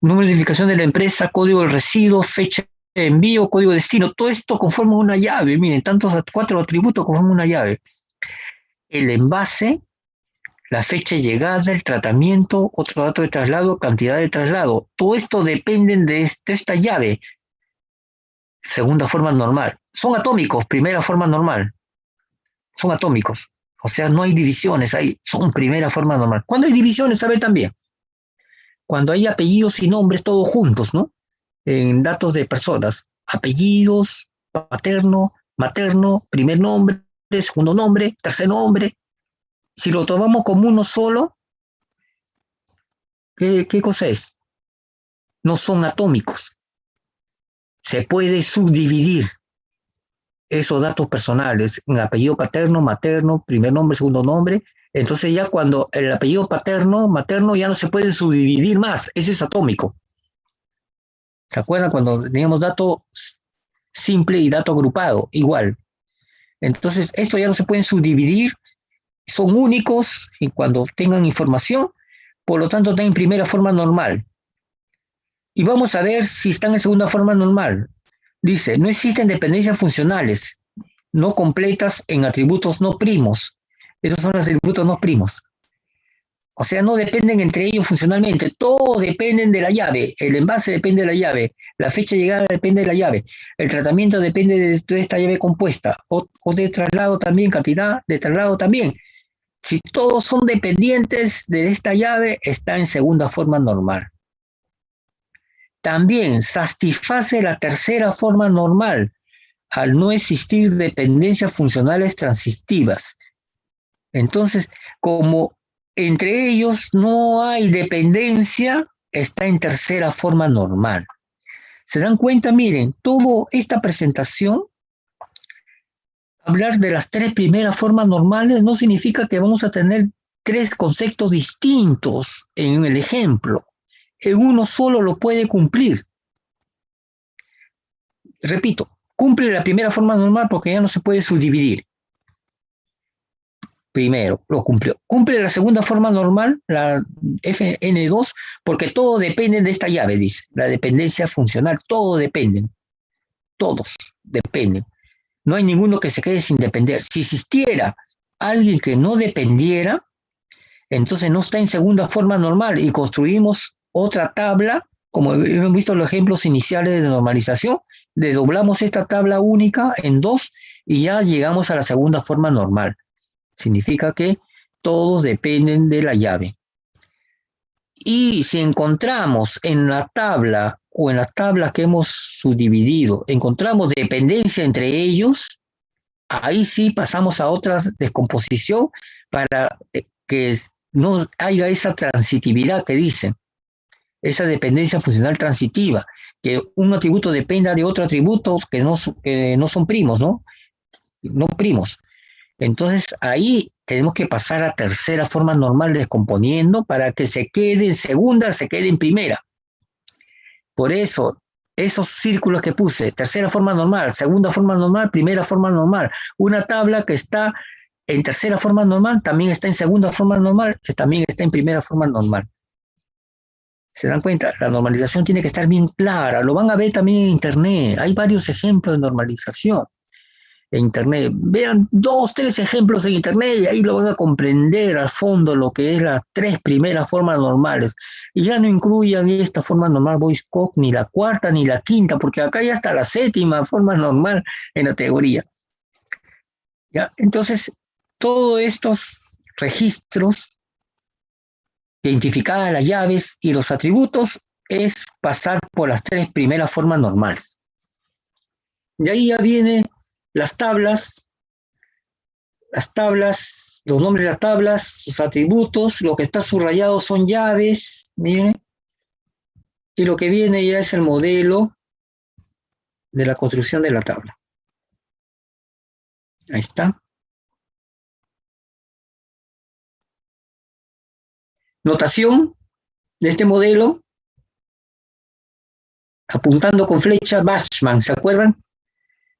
Número de identificación de la empresa, código del residuo, fecha de envío, código de destino. Todo esto conforma una llave. Miren, tantos cuatro atributos conforman una llave. El envase, la fecha de llegada, el tratamiento, otro dato de traslado, cantidad de traslado. Todo esto dependen de esta llave, segunda forma normal. Son atómicos, primera forma normal. Son atómicos. O sea, no hay divisiones ahí, son primera forma normal. Cuando hay divisiones, a ver también. Cuando hay apellidos y nombres todos juntos, ¿no? En datos de personas. Apellidos, paterno, materno, primer nombre, segundo nombre, tercer nombre. Si lo tomamos como uno solo, ¿qué cosa es? No son atómicos. Se puede subdividir esos datos personales en apellido paterno, materno, primer nombre, segundo nombre. Entonces ya cuando el apellido paterno, materno ya no se puede subdividir más. Eso es atómico. ¿Se acuerdan cuando teníamos dato simple y dato agrupado? Igual. Entonces, esto ya no se pueden subdividir, son únicos y cuando tengan información, por lo tanto, están en primera forma normal. Y vamos a ver si están en segunda forma normal. Dice, no existen dependencias funcionales no completas en atributos no primos. Esos son los atributos no primos. O sea, no dependen entre ellos funcionalmente. Todos dependen de la llave. El envase depende de la llave. La fecha de llegada depende de la llave. El tratamiento depende de esta llave compuesta. O de traslado también, cantidad de traslado también. Si todos son dependientes de esta llave, está en segunda forma normal. También satisface la tercera forma normal al no existir dependencias funcionales transitivas. Entonces, como entre ellos no hay dependencia, está en tercera forma normal. ¿Se dan cuenta? Miren, toda esta presentación, hablar de las tres primeras formas normales no significa que vamos a tener tres conceptos distintos en el ejemplo. En uno solo lo puede cumplir. Repito, cumple la primera forma normal porque ya no se puede subdividir. Primero, lo cumplió. Cumple la segunda forma normal, la FN2, porque todo depende de esta llave, dice. La dependencia funcional, todo dependen. Todos dependen. No hay ninguno que se quede sin depender. Si existiera alguien que no dependiera, entonces no está en segunda forma normal y construimos otra tabla, como hemos visto los ejemplos iniciales de normalización, desdoblamos esta tabla única en dos y ya llegamos a la segunda forma normal. Significa que todos dependen de la llave. Y si encontramos en la tabla o en las tablas que hemos subdividido, encontramos dependencia entre ellos, ahí sí pasamos a otra descomposición para que no haya esa transitividad que dicen, esa dependencia funcional transitiva, que un atributo dependa de otro atributo que no son primos, ¿no? No primos. Entonces ahí tenemos que pasar a tercera forma normal descomponiendo para que se quede en segunda, se quede en primera. Por eso, esos círculos que puse, tercera forma normal, segunda forma normal, primera forma normal, una tabla que está en tercera forma normal, también está en segunda forma normal, que también está en primera forma normal. ¿Se dan cuenta? La normalización tiene que estar bien clara. Lo van a ver también en internet. Hay varios ejemplos de normalización en internet. Vean 2, 3 ejemplos en internet y ahí lo van a comprender a fondo lo que es las tres primeras formas normales. Y ya no incluyan esta forma normal Boyce-Cox, ni la cuarta ni la quinta, porque acá ya está la séptima forma normal en la teoría. ¿Ya? Entonces, todos estos registros, identificadas las llaves y los atributos, es pasar por las tres primeras formas normales. De ahí ya vienen las tablas, los nombres de las tablas, sus atributos, lo que está subrayado son llaves, miren, y lo que viene ya es el modelo de la construcción de la tabla. Ahí está. Notación de este modelo, apuntando con flecha, Bachmann, ¿se acuerdan?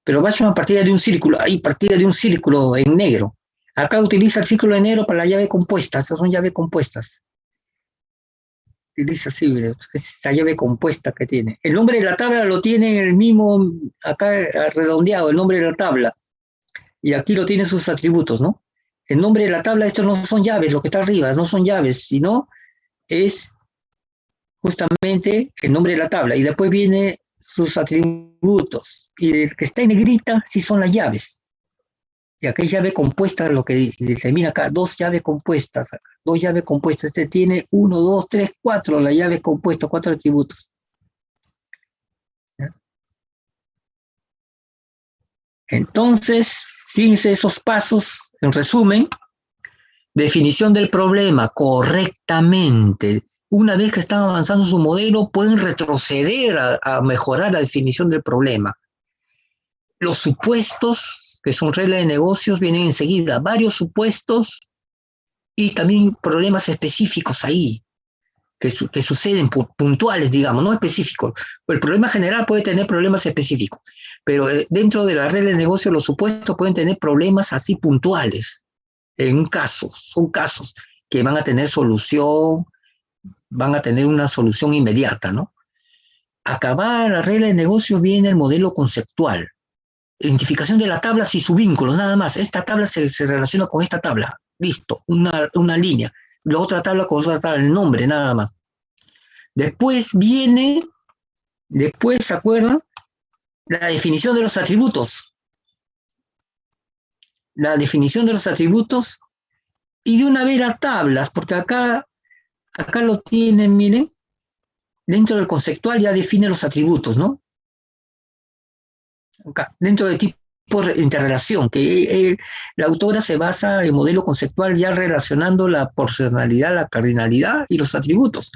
Pero Bachmann partía de un círculo, ahí partía de un círculo en negro. Acá utiliza el círculo de negro para la llave compuesta, estas son llaves compuestas. Utiliza así, esa llave compuesta que tiene. El nombre de la tabla lo tiene el mismo, acá redondeado, el nombre de la tabla. Y aquí lo tiene sus atributos, ¿no? El nombre de la tabla, estos no son llaves, lo que está arriba, no son llaves, sino es justamente el nombre de la tabla. Y después viene sus atributos. Y el que está en negrita sí son las llaves. Y acá hay llave compuesta, lo que determina acá, dos llaves compuestas. Dos llaves compuestas. Este tiene 1, 2, 3, 4, la llave compuesta, 4 atributos. ¿Ya? Entonces, fíjense esos pasos, en resumen, definición del problema correctamente. Una vez que están avanzando su modelo, pueden retroceder a mejorar la definición del problema. Los supuestos, que son reglas de negocios, vienen enseguida. Varios supuestos y también problemas específicos ahí, que suceden puntuales, digamos, no específicos. El problema general puede tener problemas específicos, pero dentro de la regla de negocio los supuestos pueden tener problemas así puntuales. En un caso, son casos que van a tener solución, van a tener una solución inmediata, ¿no? Acabada la regla de negocio viene el modelo conceptual. Identificación de las tablas y su vínculo, nada más. Esta tabla se relaciona con esta tabla. Listo, una línea. La otra tabla con otra tabla, el nombre, nada más. Después viene, ¿se acuerdan? La definición de los atributos. La definición de los atributos y de una vez las tablas, porque acá lo tienen, miren, dentro del conceptual ya define los atributos, ¿no? Acá, dentro del tipo de interrelación, que la autora se basa en modelo conceptual ya relacionando la porcionalidad, la cardinalidad y los atributos.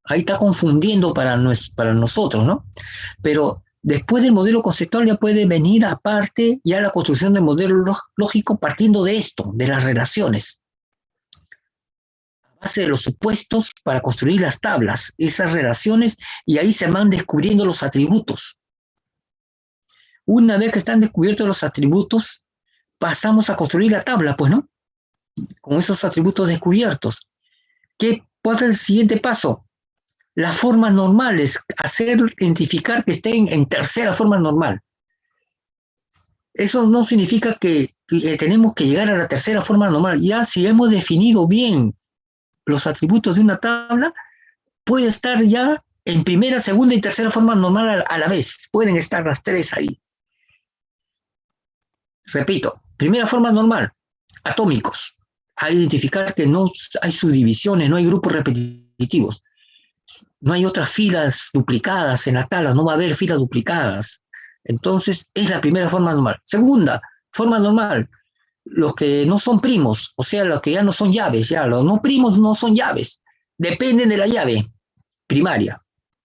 Ahí está confundiendo para nosotros, ¿no? Pero después del modelo conceptual ya puede venir aparte ya la construcción del modelo lógico partiendo de esto, de las relaciones. Base de los supuestos para construir las tablas, esas relaciones, y ahí se van descubriendo los atributos. Una vez que están descubiertos los atributos, pasamos a construir la tabla, pues, ¿no? Con esos atributos descubiertos. ¿Cuál es el siguiente paso? Las formas normales, identificar que estén en tercera forma normal. Eso no significa que tenemos que llegar a la tercera forma normal. Ya si hemos definido bien los atributos de una tabla, puede estar ya en primera, segunda y tercera forma normal a la vez. Pueden estar las tres ahí. Repito, primera forma normal, atómicos. A identificar que no hay subdivisiones, no hay grupos repetitivos. No hay otras filas duplicadas en la tabla, no va a haber filas duplicadas. Entonces, es la primera forma normal. Segunda, forma normal, los que no son primos, o sea, los que ya no son llaves, ya los no primos no son llaves, dependen de la llave primaria.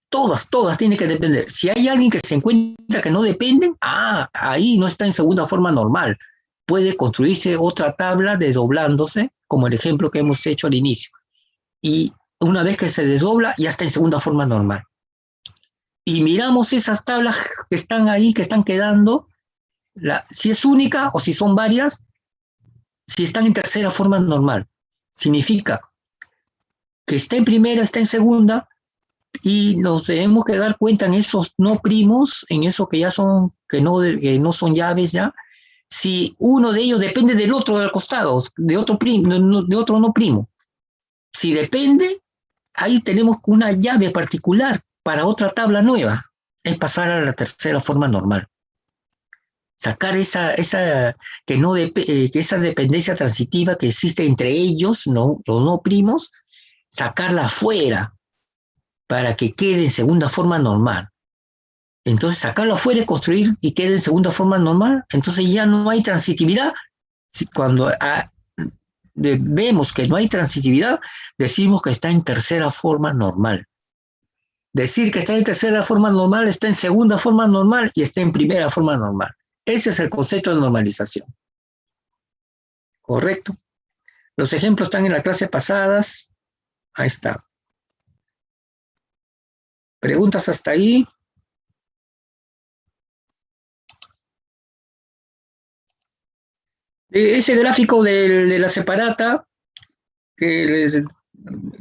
Todas tienen que depender. Si hay alguien que se encuentra que no dependen, ahí no está en segunda forma normal. Puede construirse otra tabla desdoblándose, como el ejemplo que hemos hecho al inicio. Y una vez que se desdobla, ya está en segunda forma normal. Y miramos esas tablas que están ahí, que están quedando, si es única o si son varias, si están en tercera forma normal. Significa que está en primera, está en segunda, y nos debemos que dar cuenta en esos no primos, en esos que ya son, que no son llaves ya, si uno de ellos depende del otro del costado, de otro no primo. Si depende, ahí tenemos una llave particular para otra tabla nueva, es pasar a la tercera forma normal. Sacar esa dependencia transitiva que existe entre ellos, los no primos, sacarla afuera para que quede en segunda forma normal. Entonces, sacarlo afuera y construir y quede en segunda forma normal, entonces ya no hay transitividad. Cuando vemos que no hay transitividad, decimos que está en tercera forma normal. Decir que está en tercera forma normal, está en segunda forma normal y está en primera forma normal. Ese es el concepto de normalización. ¿Correcto? Los ejemplos están en la clase pasadas. Ahí está. ¿Preguntas hasta ahí? Ese gráfico de la separata que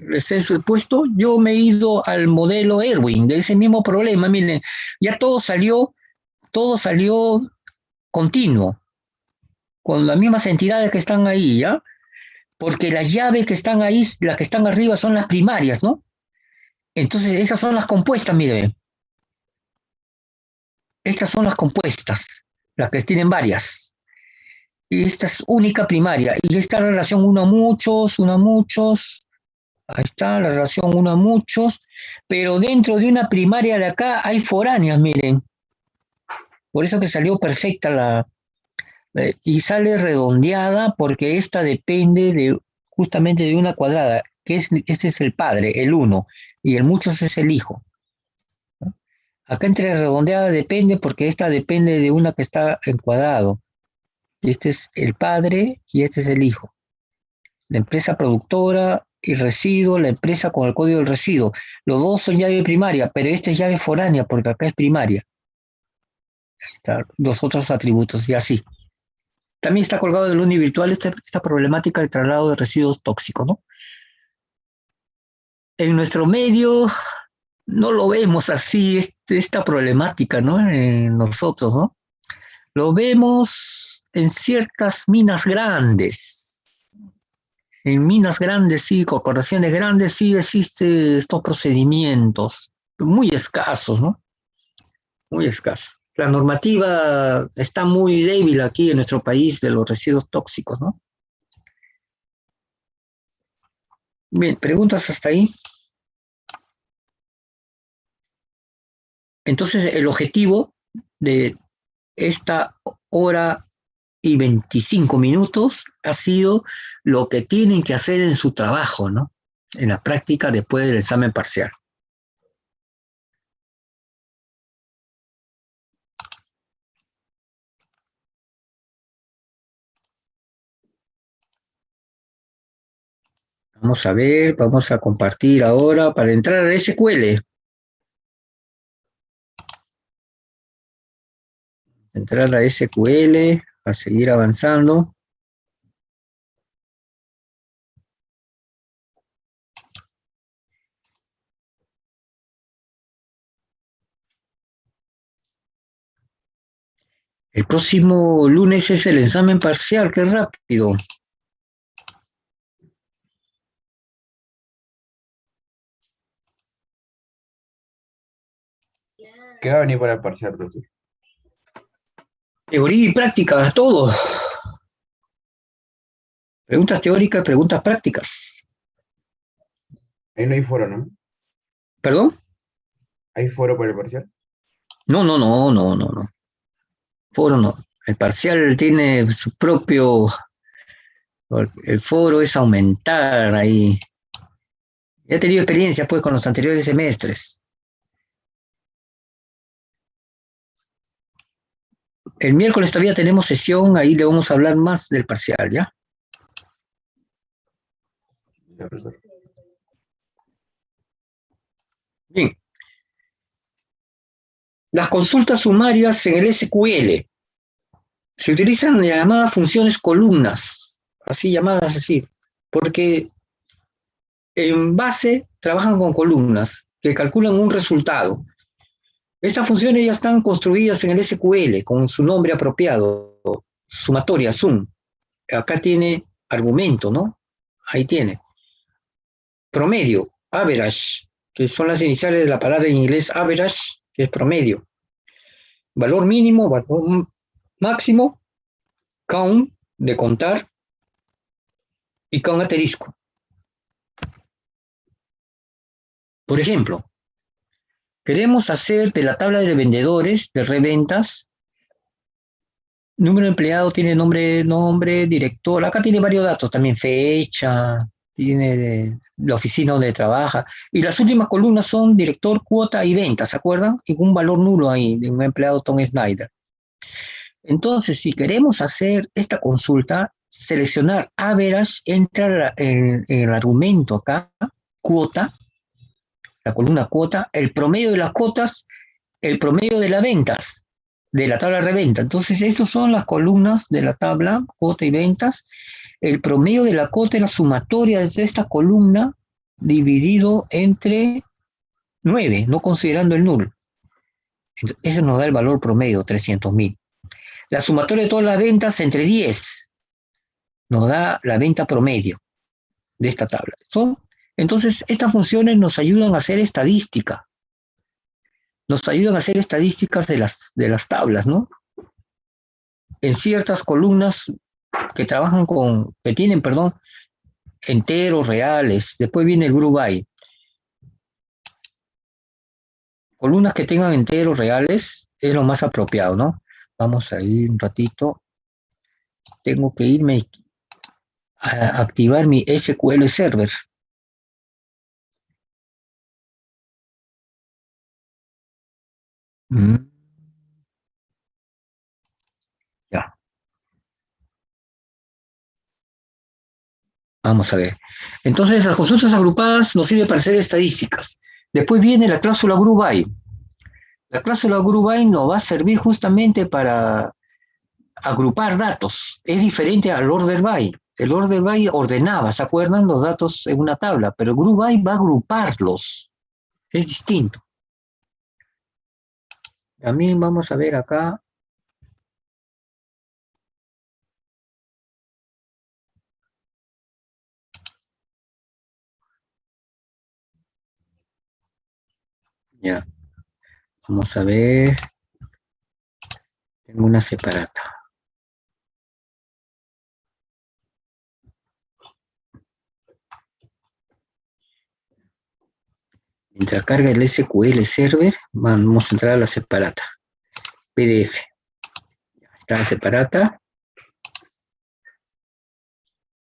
les he puesto, yo me he ido al modelo Erwin, de ese mismo problema. Miren, ya todo salió continuo. con las mismas entidades que están ahí, ¿ya? Porque las llaves que están ahí, las que están arriba son las primarias, ¿no? Entonces esas son las compuestas, mire. Estas son las compuestas, las que tienen varias. Y esta es única primaria. Y esta relación uno a muchos. Ahí está la relación uno a muchos. Pero dentro de una primaria de acá hay foráneas, miren. Por eso que salió perfecta y sale redondeada porque esta depende justamente de una cuadrada, este es el padre, el uno, y el muchos es el hijo. Acá entre redondeada depende porque esta depende de una que está en cuadrado. Este es el padre y este es el hijo. La empresa productora y residuo, la empresa con el código del residuo. Los dos son llave primaria, pero esta es llave foránea porque acá es primaria. Ahí están los otros atributos y así. También está colgado del UNI virtual esta problemática del traslado de residuos tóxicos, ¿no? En nuestro medio no lo vemos así, esta problemática, ¿no? En nosotros, ¿no? Lo vemos en ciertas minas grandes. En minas grandes, sí, corporaciones grandes, sí existen estos procedimientos, muy escasos, ¿no? Muy escasos. La normativa está muy débil aquí en nuestro país de los residuos tóxicos, ¿no? Bien, preguntas hasta ahí. Entonces, el objetivo de esta hora y 25 minutos ha sido lo que tienen que hacer en su trabajo, ¿no? En la práctica después del examen parcial. Vamos a ver, vamos a compartir ahora para entrar a SQL. Entrar a SQL, a seguir avanzando. El próximo lunes es el examen parcial, qué rápido. ¿Qué va a venir para el parcial, profesor? Teoría y práctica, todo. Preguntas teóricas, preguntas prácticas. Ahí no hay foro, ¿no? ¿Perdón? ¿Hay foro para el parcial? No, no, no, no, no, no. Foro no. El parcial tiene su propio. El foro es aumentar ahí. Ya he tenido experiencia pues con los anteriores semestres. El miércoles todavía tenemos sesión, ahí le vamos a hablar más del parcial, ¿ya? Ya, profesor. Bien. Las consultas sumarias en el SQL se utilizan las llamadas funciones columnas, así llamadas así, porque en base trabajan con columnas que calculan un resultado. Estas funciones ya están construidas en el SQL con su nombre apropiado, sumatoria, sum. Acá tiene argumento, ¿no? Ahí tiene. Promedio, average, que son las iniciales de la palabra en inglés average, que es promedio. Valor mínimo, valor máximo, count, de contar, y con asterisco. Por ejemplo, queremos hacer de la tabla de vendedores, de reventas, número de empleado tiene nombre, director, acá tiene varios datos también, fecha, tiene la oficina donde trabaja, y las últimas columnas son director, cuota y ventas, ¿se acuerdan? Y un valor nulo ahí de un empleado Tom Snyder. Entonces, si queremos hacer esta consulta, seleccionar average, entra en el argumento acá, cuota, la columna cuota, el promedio de las cuotas, el promedio de las ventas, de la tabla de reventa. Entonces, estas son las columnas de la tabla, cuota y ventas. El promedio de la cuota es la sumatoria de esta columna dividido entre 9, no considerando el null. Ese nos da el valor promedio, 300.000. La sumatoria de todas las ventas entre 10 nos da la venta promedio de esta tabla. Entonces, estas funciones nos ayudan a hacer estadística. Nos ayudan a hacer estadísticas de las tablas, ¿no? En ciertas columnas que tienen, enteros reales. Después viene el group by. Columnas que tengan enteros reales es lo más apropiado, ¿no? Vamos a ir un ratito. Tengo que irme a activar mi SQL Server. Ya. Vamos a ver. Entonces, las consultas agrupadas nos sirven para hacer estadísticas. Después viene la cláusula group by. La cláusula group by nos va a servir justamente para agrupar datos. Es diferente al order by. El order by ordenaba, ¿se acuerdan? Los datos en una tabla, pero el group by va a agruparlos. Es distinto. También vamos a ver acá. Ya. Vamos a ver. Tengo una separata. Mientras carga el SQL Server, vamos a entrar a la separata. PDF. Está la separata.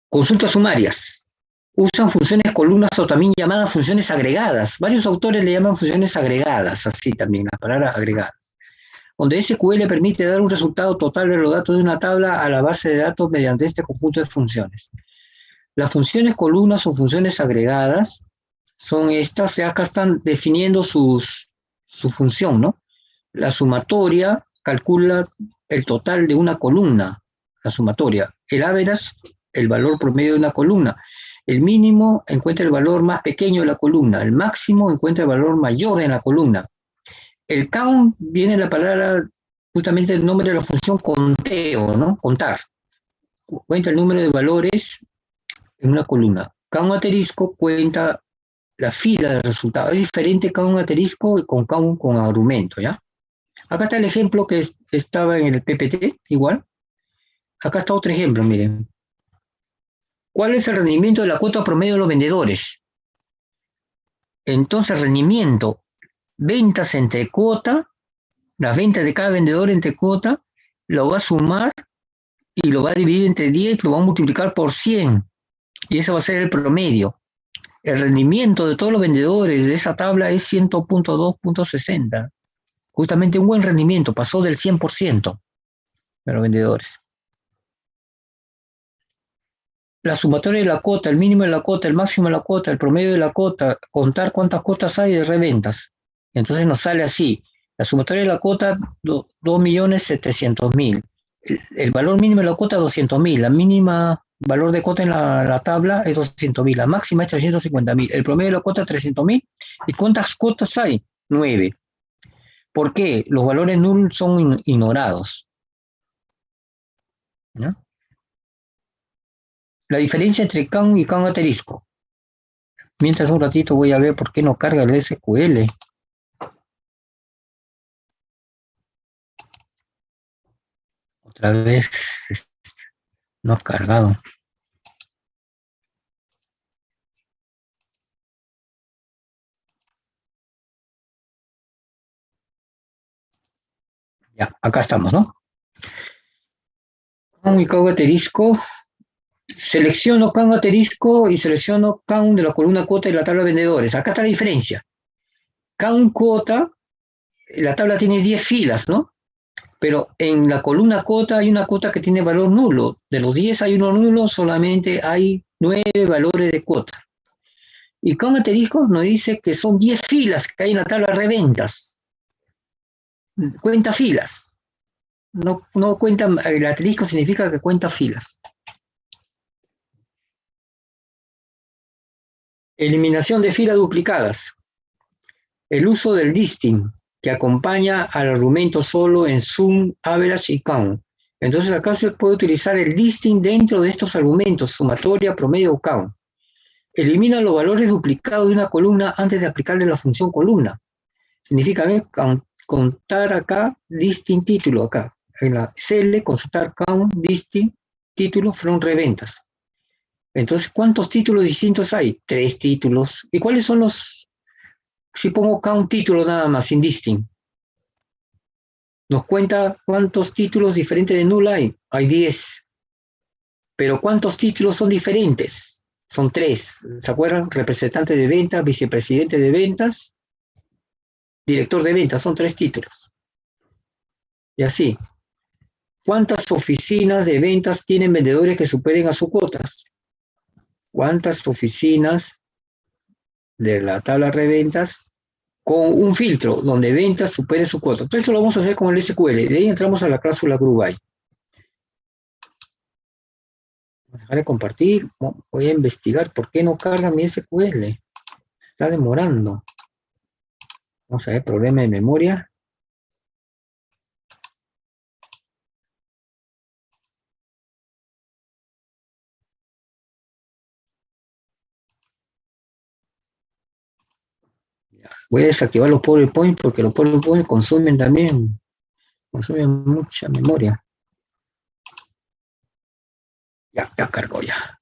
Consultas sumarias. Usan funciones columnas o también llamadas funciones agregadas. Varios autores le llaman funciones agregadas, así también, la palabra agregadas. Donde SQL permite dar un resultado total de los datos de una tabla a la base de datos mediante este conjunto de funciones. Las funciones columnas o funciones agregadas son estas, acá están definiendo su función, ¿no? La sumatoria calcula el total de una columna, la sumatoria. El average, el valor promedio de una columna. El mínimo encuentra el valor más pequeño de la columna. El máximo encuentra el valor mayor de la columna. El count viene de la palabra, justamente el nombre de la función conteo, ¿no? Contar. Cuenta el número de valores en una columna. Count asterisco cuenta la fila de resultados. Es diferente count asterisco con count con argumento, ¿ya? Acá está el ejemplo que estaba en el PPT, igual. Acá está otro ejemplo, miren. ¿Cuál es el rendimiento de la cuota promedio de los vendedores? Entonces, rendimiento, ventas entre cuota, las ventas de cada vendedor entre cuota, lo va a sumar y lo va a dividir entre 10, lo va a multiplicar por 100. Y eso va a ser el promedio. El rendimiento de todos los vendedores de esa tabla es 100.2.60. Justamente un buen rendimiento, pasó del 100% de los vendedores. La sumatoria de la cuota, el mínimo de la cuota, el máximo de la cuota, el promedio de la cuota, contar cuántas cuotas hay de reventas. Entonces nos sale así. La sumatoria de la cuota, 2.700.000. El valor mínimo de la cuota, 200.000. La mínima valor de cuota en la tabla es 200.000. La máxima es 350.000. El promedio de la cuota, 300.000. ¿Y cuántas cuotas hay? 9. ¿Por qué? Los valores null son ignorados. ¿No? La diferencia entre count y count asterisco. Mientras un ratito voy a ver por qué no carga el SQL. Otra vez no ha cargado. Ya, acá estamos, ¿no? Count y count asterisco. Selecciono count asterisco y selecciono count de la columna cuota y la tabla de vendedores. Acá está la diferencia. Count cuota, la tabla tiene 10 filas, ¿no? Pero en la columna cuota hay una cuota que tiene valor nulo. De los 10 hay uno nulo, solamente hay 9 valores de cuota. Y count asterisco nos dice que son 10 filas que hay en la tabla de reventas. Cuenta filas. No cuenta, el asterisco significa que cuenta filas. Eliminación de filas duplicadas. El uso del listing, que acompaña al argumento solo en sum, average y count. Entonces acá se puede utilizar el distinct dentro de estos argumentos, sumatoria, promedio o count. Elimina los valores duplicados de una columna antes de aplicarle la función columna. Significa contar acá distinct título acá. En la CL, consultar count, distinct, título, from reventas. Entonces, ¿cuántos títulos distintos hay? 3 títulos. ¿Y cuáles son los, si pongo count título nada más, sin distinct? Nos cuenta cuántos títulos diferentes de null hay. Hay 10. Pero ¿cuántos títulos son diferentes? Son 3. ¿Se acuerdan? Representante de ventas, vicepresidente de ventas, director de ventas. Son 3 títulos. Y así. ¿Cuántas oficinas de ventas tienen vendedores que superen a sus cuotas? ¿Cuántas oficinas de la tabla de reventas con un filtro donde ventas supere su cuota? Entonces esto lo vamos a hacer con el SQL. De ahí entramos a la cláusula group by. Vamos a dejar de compartir. Voy a investigar por qué no carga mi SQL. Se está demorando. Vamos a ver, problema de memoria. Voy a desactivar los PowerPoint porque los PowerPoint consumen también, consumen mucha memoria. Ya cargó ya.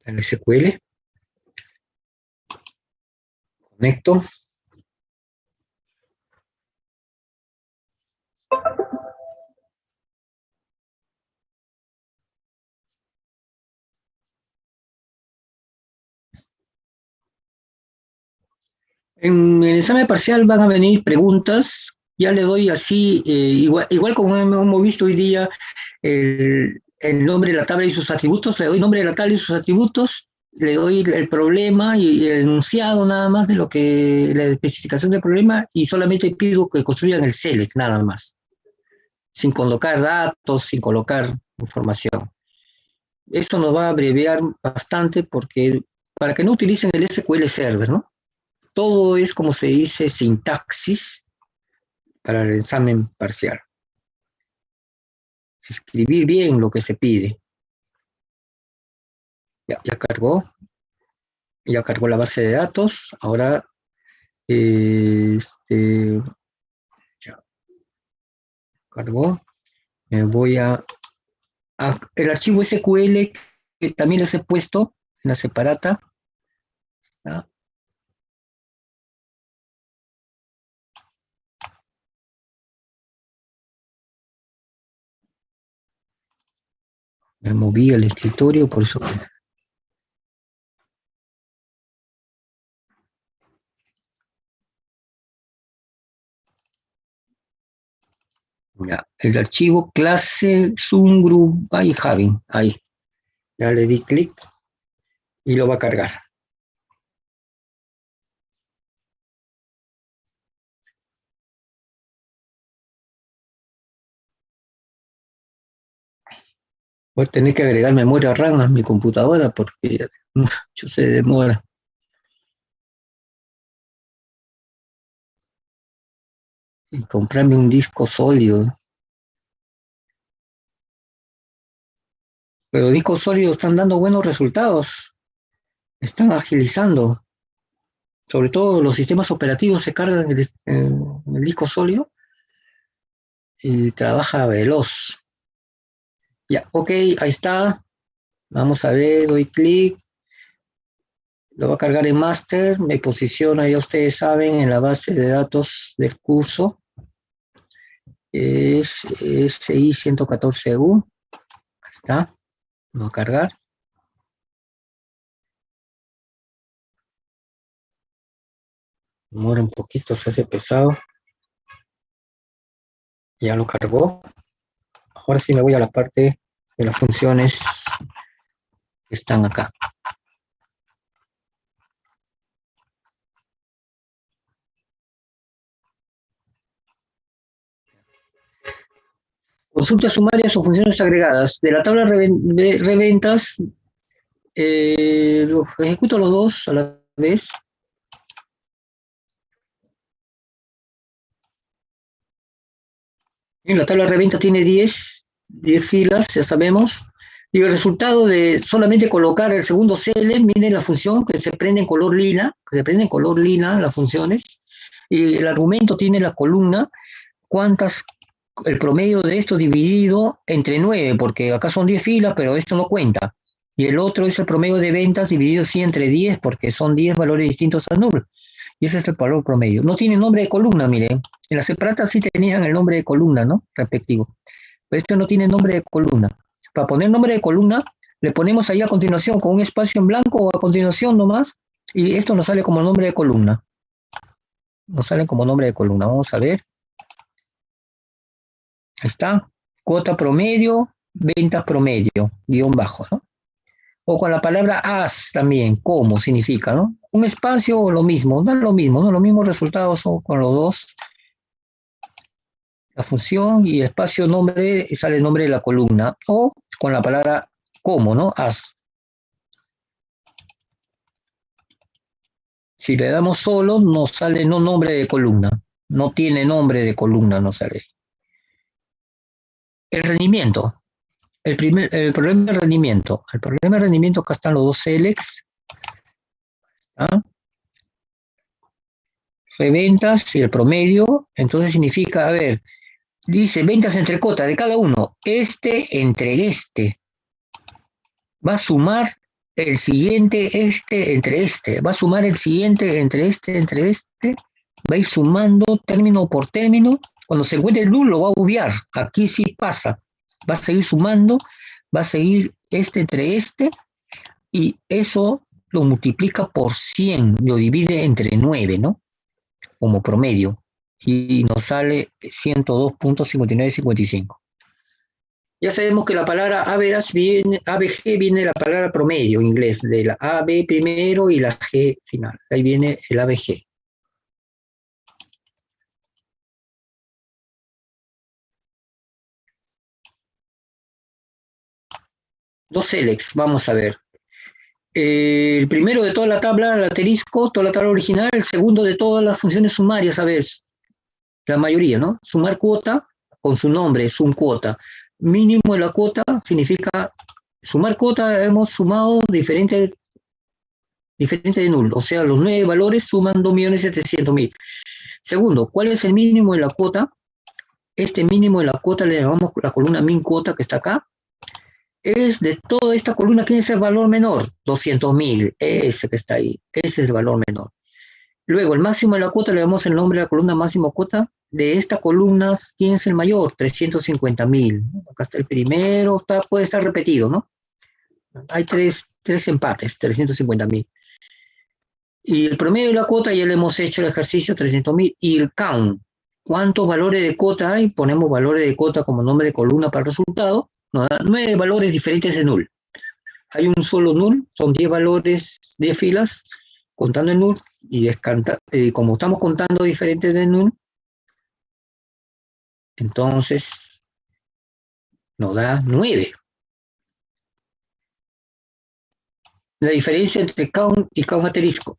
El SQL. Conecto. En el examen parcial van a venir preguntas. Ya le doy así, igual como hemos visto hoy día, el nombre de la tabla y sus atributos, le doy nombre de la tabla y sus atributos, le doy el problema y el enunciado nada más de lo que, la especificación del problema, y solamente pido que construyan el select nada más, sin colocar datos, sin colocar información. Esto nos va a abreviar bastante porque, para que no utilicen el SQL Server, ¿no? Todo es, como se dice, sintaxis para el examen parcial. Escribir bien lo que se pide. Ya cargó. Ya cargó la base de datos. Ahora, ya cargó. Me voy el archivo SQL que también les he puesto en la separata. ¿Está? Me moví al escritorio, por eso. Ya, el archivo clase Zoom Group by Having. Ahí. Ya le di clic y lo va a cargar. Voy a tener que agregar memoria RAM a mi computadora porque mucho se demora. Y comprarme un disco sólido. Pero discos sólidos están dando buenos resultados. Están agilizando. Sobre todo los sistemas operativos se cargan en el disco sólido y trabaja veloz. Ya, ok, ahí está. Vamos a ver, doy clic. Lo va a cargar en master. Me posiciona, ya ustedes saben, en la base de datos del curso. Es SI 114U. Ahí está. Lo va a cargar. Demora un poquito, se hace pesado. Ya lo cargó. Ahora sí me voy a la parte de las funciones que están acá. Consultas sumarias o funciones agregadas. De la tabla de reventas, ejecuto los dos a la vez. La tabla de reventa tiene 10 filas, ya sabemos. Y el resultado de solamente colocar el segundo cele, miren la función que se prende en color lila, las funciones. Y el argumento tiene la columna, el promedio de esto dividido entre 9, porque acá son 10 filas, pero esto no cuenta. Y el otro es el promedio de ventas dividido sí entre 10, porque son 10 valores distintos al nulo. Y ese es el valor promedio. No tiene nombre de columna, miren. En las separatas sí tenían el nombre de columna, ¿no? Respectivo. Pero este no tiene nombre de columna. Para poner nombre de columna, le ponemos ahí a continuación con un espacio en blanco o a continuación nomás, y esto nos sale como nombre de columna. Nos sale como nombre de columna. Vamos a ver. Ahí está. Cuota promedio, ventas promedio, guión bajo, ¿no? O con la palabra as también, como significa, ¿no? Un espacio o lo mismo, no es lo mismo, ¿no? Los mismos resultados son con los dos. La función y espacio nombre, sale el nombre de la columna. O con la palabra como, ¿no? As. Si le damos solo, nos sale no nombre de columna. No tiene nombre de columna, no sale. El rendimiento. El problema del rendimiento. El problema del rendimiento, acá están los dos selects. ¿Ah? Reventas y el promedio. Entonces significa, a ver, dice ventas entre cota de cada uno. Este entre este. Va a sumar el siguiente entre este. Va a sumar el siguiente entre este. Va a ir sumando término por término. Cuando se encuentre el nulo, va a obviar. Aquí sí pasa. Va a seguir sumando. Va a seguir este entre este. Y eso lo multiplica por 100. Lo divide entre 9, ¿no? Como promedio. Y nos sale 102.5955. Ya sabemos que la palabra ABG viene de la palabra promedio en inglés, de la AB primero y la G final. Ahí viene el ABG. Dos selects, vamos a ver. El primero de toda la tabla, el asterisco, toda la tabla original. El segundo de todas las funciones sumarias, a ver, la mayoría, ¿no? Sumar cuota con su nombre, sum cuota. Mínimo de la cuota significa sumar cuota, hemos sumado diferente de nulo, o sea, los 9 valores suman 2.700.000. Segundo, ¿cuál es el mínimo de la cuota? Este mínimo de la cuota le llamamos la columna min cuota que está acá. Es de toda esta columna, ¿quién es el valor menor? 200.000, ese que está ahí, ese es el valor menor. Luego, el máximo de la cuota le damos el nombre de la columna máximo cuota. De esta columna, ¿quién es el mayor? 350.000. Acá está el primero, puede estar repetido, ¿no? Hay tres empates, 350.000. Y el promedio de la cuota, ya le hemos hecho el ejercicio, 300.000. Y el count, ¿cuántos valores de cuota hay? Ponemos valores de cuota como nombre de columna para el resultado. Nos da 9 valores diferentes de null. Hay un solo null, son 10 valores, 10 filas, contando el null, y como estamos contando diferentes de null, entonces nos da 9. La diferencia entre count y count asterisco.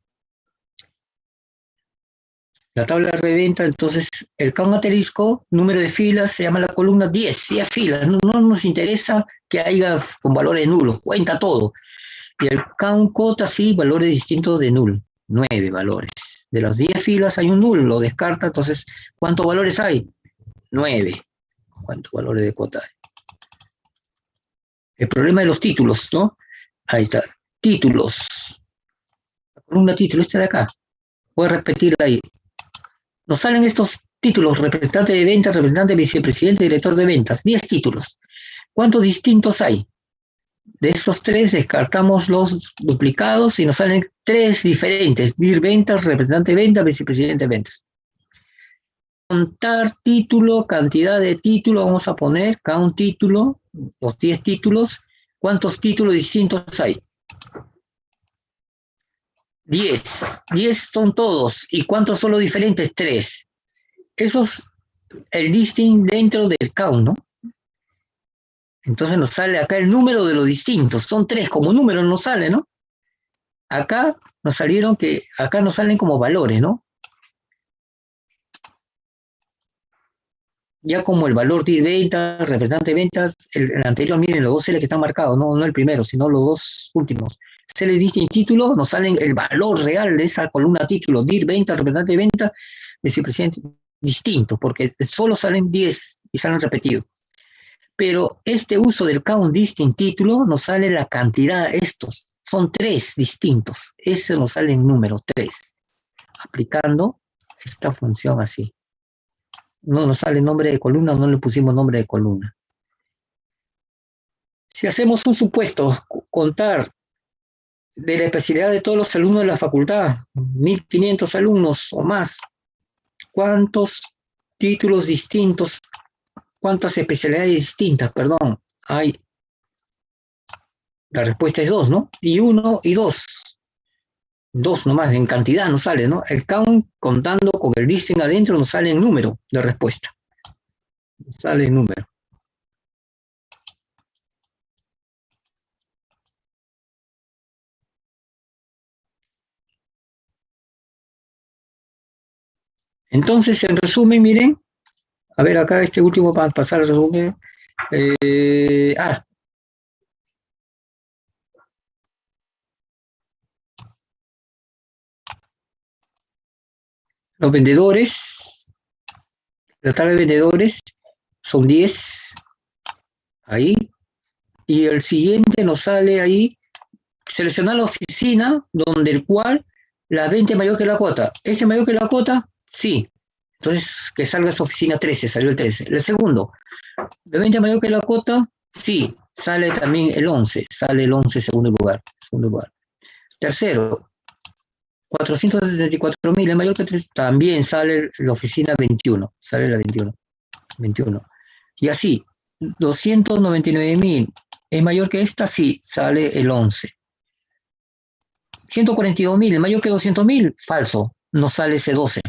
La tabla de reventa, entonces, el count asterisco, número de filas, se llama la columna 10 filas. No nos interesa que haya con valores nulos, cuenta todo. Y el count cuota, sí, valores distintos de null, 9 valores. De las 10 filas hay un null, lo descarta, entonces, ¿cuántos valores hay? 9. ¿Cuántos valores de cuota hay? El problema de los títulos, ¿no? Ahí está, títulos. La columna título, esta de acá. Voy a repetirla ahí. Nos salen estos títulos: representante de ventas, representante, vicepresidente, director de ventas. 10 títulos. ¿Cuántos distintos hay? De esos 3 descartamos los duplicados y nos salen 3 diferentes. DIR ventas, representante de ventas, vicepresidente de ventas. Contar título, cantidad de título, vamos a poner count título, los 10 títulos. ¿Cuántos títulos distintos hay? 10. 10 son todos. ¿Y cuántos son los diferentes? 3. Eso es el listing dentro del count, ¿no? Entonces nos sale acá el número de los distintos. Son 3, como números nos sale, ¿no? Acá nos salieron acá nos salen como valores, ¿no? Ya como el valor de ventas, representante de ventas, el anterior, miren, los dos celes que están marcados, no el primero, sino los dos últimos. Celes distintos títulos, nos salen el valor real de esa columna título, DIR, ventas, representante de ventas, vicepresidente, distinto, porque solo salen 10 y salen repetidos. Pero este uso del count distinct título nos sale la cantidad, estos, son 3 distintos, ese nos sale en número 3, aplicando esta función así. No nos sale nombre de columna, no le pusimos nombre de columna. Si hacemos un supuesto, contar de la especialidad de todos los alumnos de la facultad, 1500 alumnos o más, ¿cuántos títulos distintos, cuántas especialidades distintas, perdón, hay? La respuesta es 2, ¿no? Y 1 y 2. 2 nomás, en cantidad nos sale, ¿no? El count contando con el distinct adentro nos sale en número de respuesta. Nos sale en número. Entonces, en resumen, miren, a ver acá este último para pasar al resumen. Los vendedores, la tabla de vendedores son 10, ahí, y el siguiente nos sale ahí, seleccionar la oficina donde el cual la venta es mayor que la cuota. ¿Es mayor que la cuota? Sí. Entonces, que salga esa oficina 13, salió el 13. El segundo, ¿la venta es mayor que la cuota? Sí, sale también el 11, sale el 11 segundo lugar. Tercero, 474.000 es mayor que 3, también sale la oficina 21, sale la 21. Y así, 299.000 es mayor que esta, sí, sale el 11. 142.000 es mayor que 200.000, falso, no sale ese 12.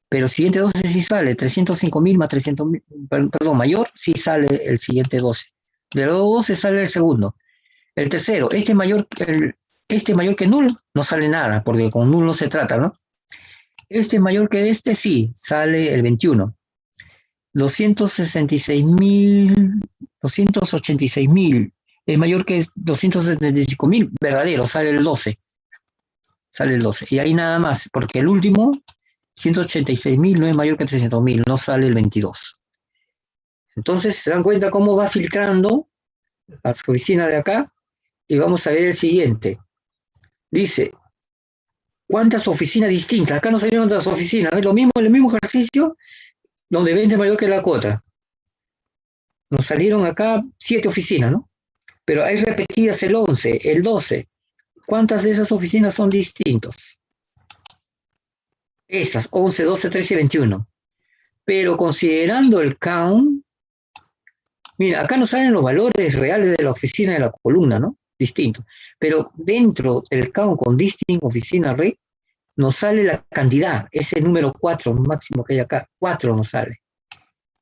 Pero el siguiente 12 sí sale, 305.000 más 300.000, perdón, mayor, sí sale el siguiente 12. De los 12 sale el segundo. El tercero, este mayor que null, no sale nada, porque con null no se trata, ¿no? Este mayor que este, sí, sale el 21. 286.000 es mayor que 275.000, verdadero, sale el 12. Sale el 12. Y ahí nada más, porque el último, 186.000 no es mayor que 300.000, no sale el 22. Entonces, se dan cuenta cómo va filtrando la oficina de acá, y vamos a ver el siguiente. Dice, ¿cuántas oficinas distintas? Acá no salieron las oficinas, ¿ves? Lo mismo, el mismo ejercicio, donde vende mayor que la cuota. Nos salieron acá 7 oficinas, ¿no? Pero hay repetidas el 11, el 12. ¿Cuántas de esas oficinas son distintos? Estas, 11, 12, 13 y 21. Pero considerando el count, mira, acá nos salen los valores reales de la oficina de la columna, ¿no? Distintos. Pero dentro del count con distinct oficina red, nos sale la cantidad, ese número 4 máximo que hay acá, 4 nos sale.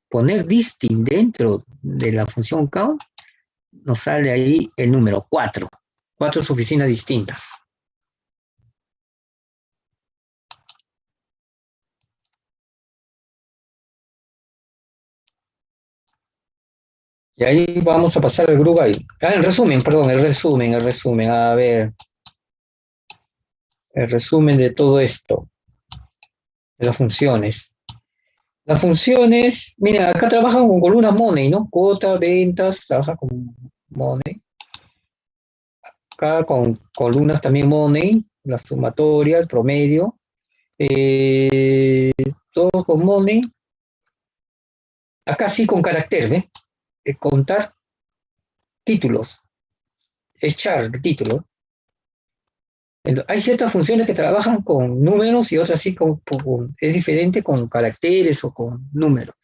Poner distinct dentro de la función count, nos sale ahí el número 4. 4 oficinas distintas. Y ahí vamos a pasar al grupo ahí. El resumen, perdón, el resumen. A ver. El resumen de todo esto. De las funciones. Las funciones, mira, acá trabajan con columnas money, ¿no? Cuota, ventas, trabaja con money. Acá con columnas también money, la sumatoria, el promedio. Todo con money. Acá sí con carácter, ¿ves? Contar títulos, echar títulos. Entonces, hay ciertas funciones que trabajan con números y otras sí es diferente con caracteres o con números.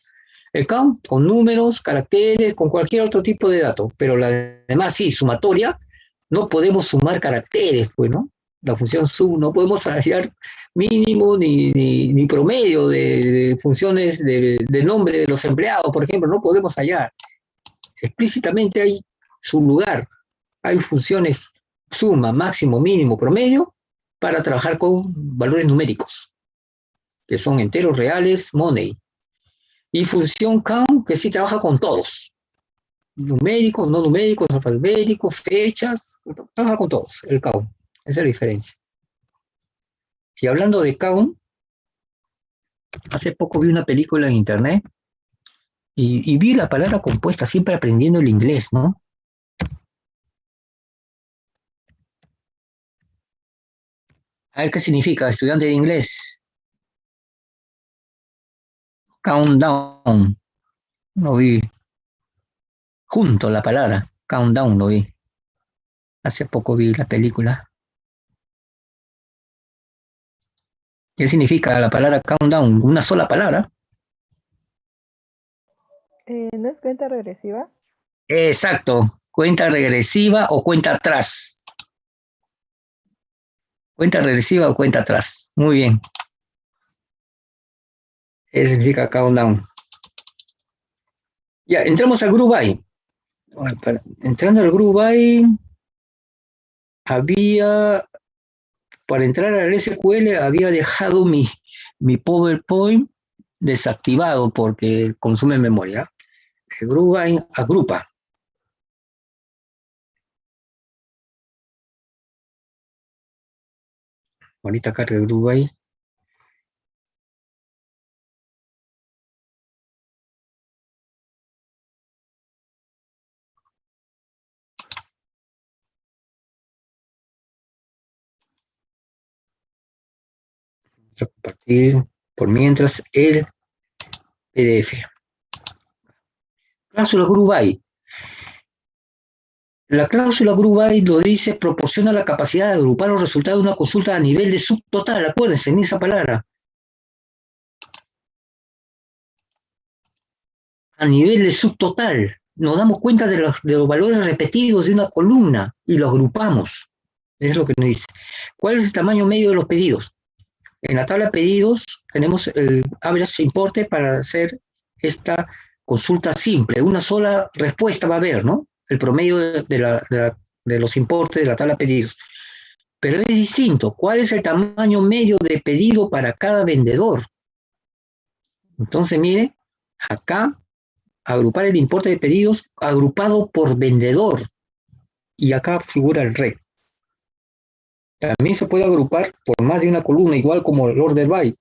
El count con números, caracteres, con cualquier otro tipo de dato, pero la demás sí, sumatoria, no podemos sumar caracteres, pues, ¿no? La función sum, no podemos hallar mínimo ni promedio de funciones de nombre de los empleados, por ejemplo, no podemos hallar. explícitamente hay su lugar, hay funciones suma, máximo, mínimo, promedio, para trabajar con valores numéricos, que son enteros reales, money. Y función count, que sí trabaja con todos, numéricos, no numéricos, alfabéticos, fechas, trabaja con todos, el count. Esa es la diferencia. Y hablando de count, hace poco vi una película en internet y vi la palabra compuesta, siempre aprendiendo el inglés, ¿no? A ver qué significa, estudiante de inglés. Countdown. Lo vi. Junto la palabra. Countdown lo vi. Hace poco vi la película. ¿Qué significa la palabra countdown? Una sola palabra. ¿No es cuenta regresiva? Exacto. Cuenta regresiva o cuenta atrás. Cuenta regresiva o cuenta atrás. Muy bien. ¿Qué significa countdown? Ya, entramos al Group by. Entrando al Group by, para entrar al SQL había dejado mi PowerPoint desactivado porque consume memoria. El Group by agrupa. Ahorita carga el Group by. Vamos a compartir por mientras el PDF. Cláusula Group by. La cláusula Group by lo dice, proporciona la capacidad de agrupar los resultados de una consulta a nivel de subtotal. Acuérdense en esa palabra. A nivel de subtotal. Nos damos cuenta de los valores repetidos de una columna y los agrupamos. Es lo que nos dice. ¿Cuál es el tamaño medio de los pedidos? En la tabla de pedidos tenemos el average importe para hacer esta consulta simple. Una sola respuesta va a haber, ¿no? El promedio de los importes de la tabla de pedidos. Pero es distinto. ¿Cuál es el tamaño medio de pedido para cada vendedor? Entonces, mire, acá, agrupar el importe de pedidos agrupado por vendedor. Y acá figura el REC. También se puede agrupar por más de una columna, igual como el order by.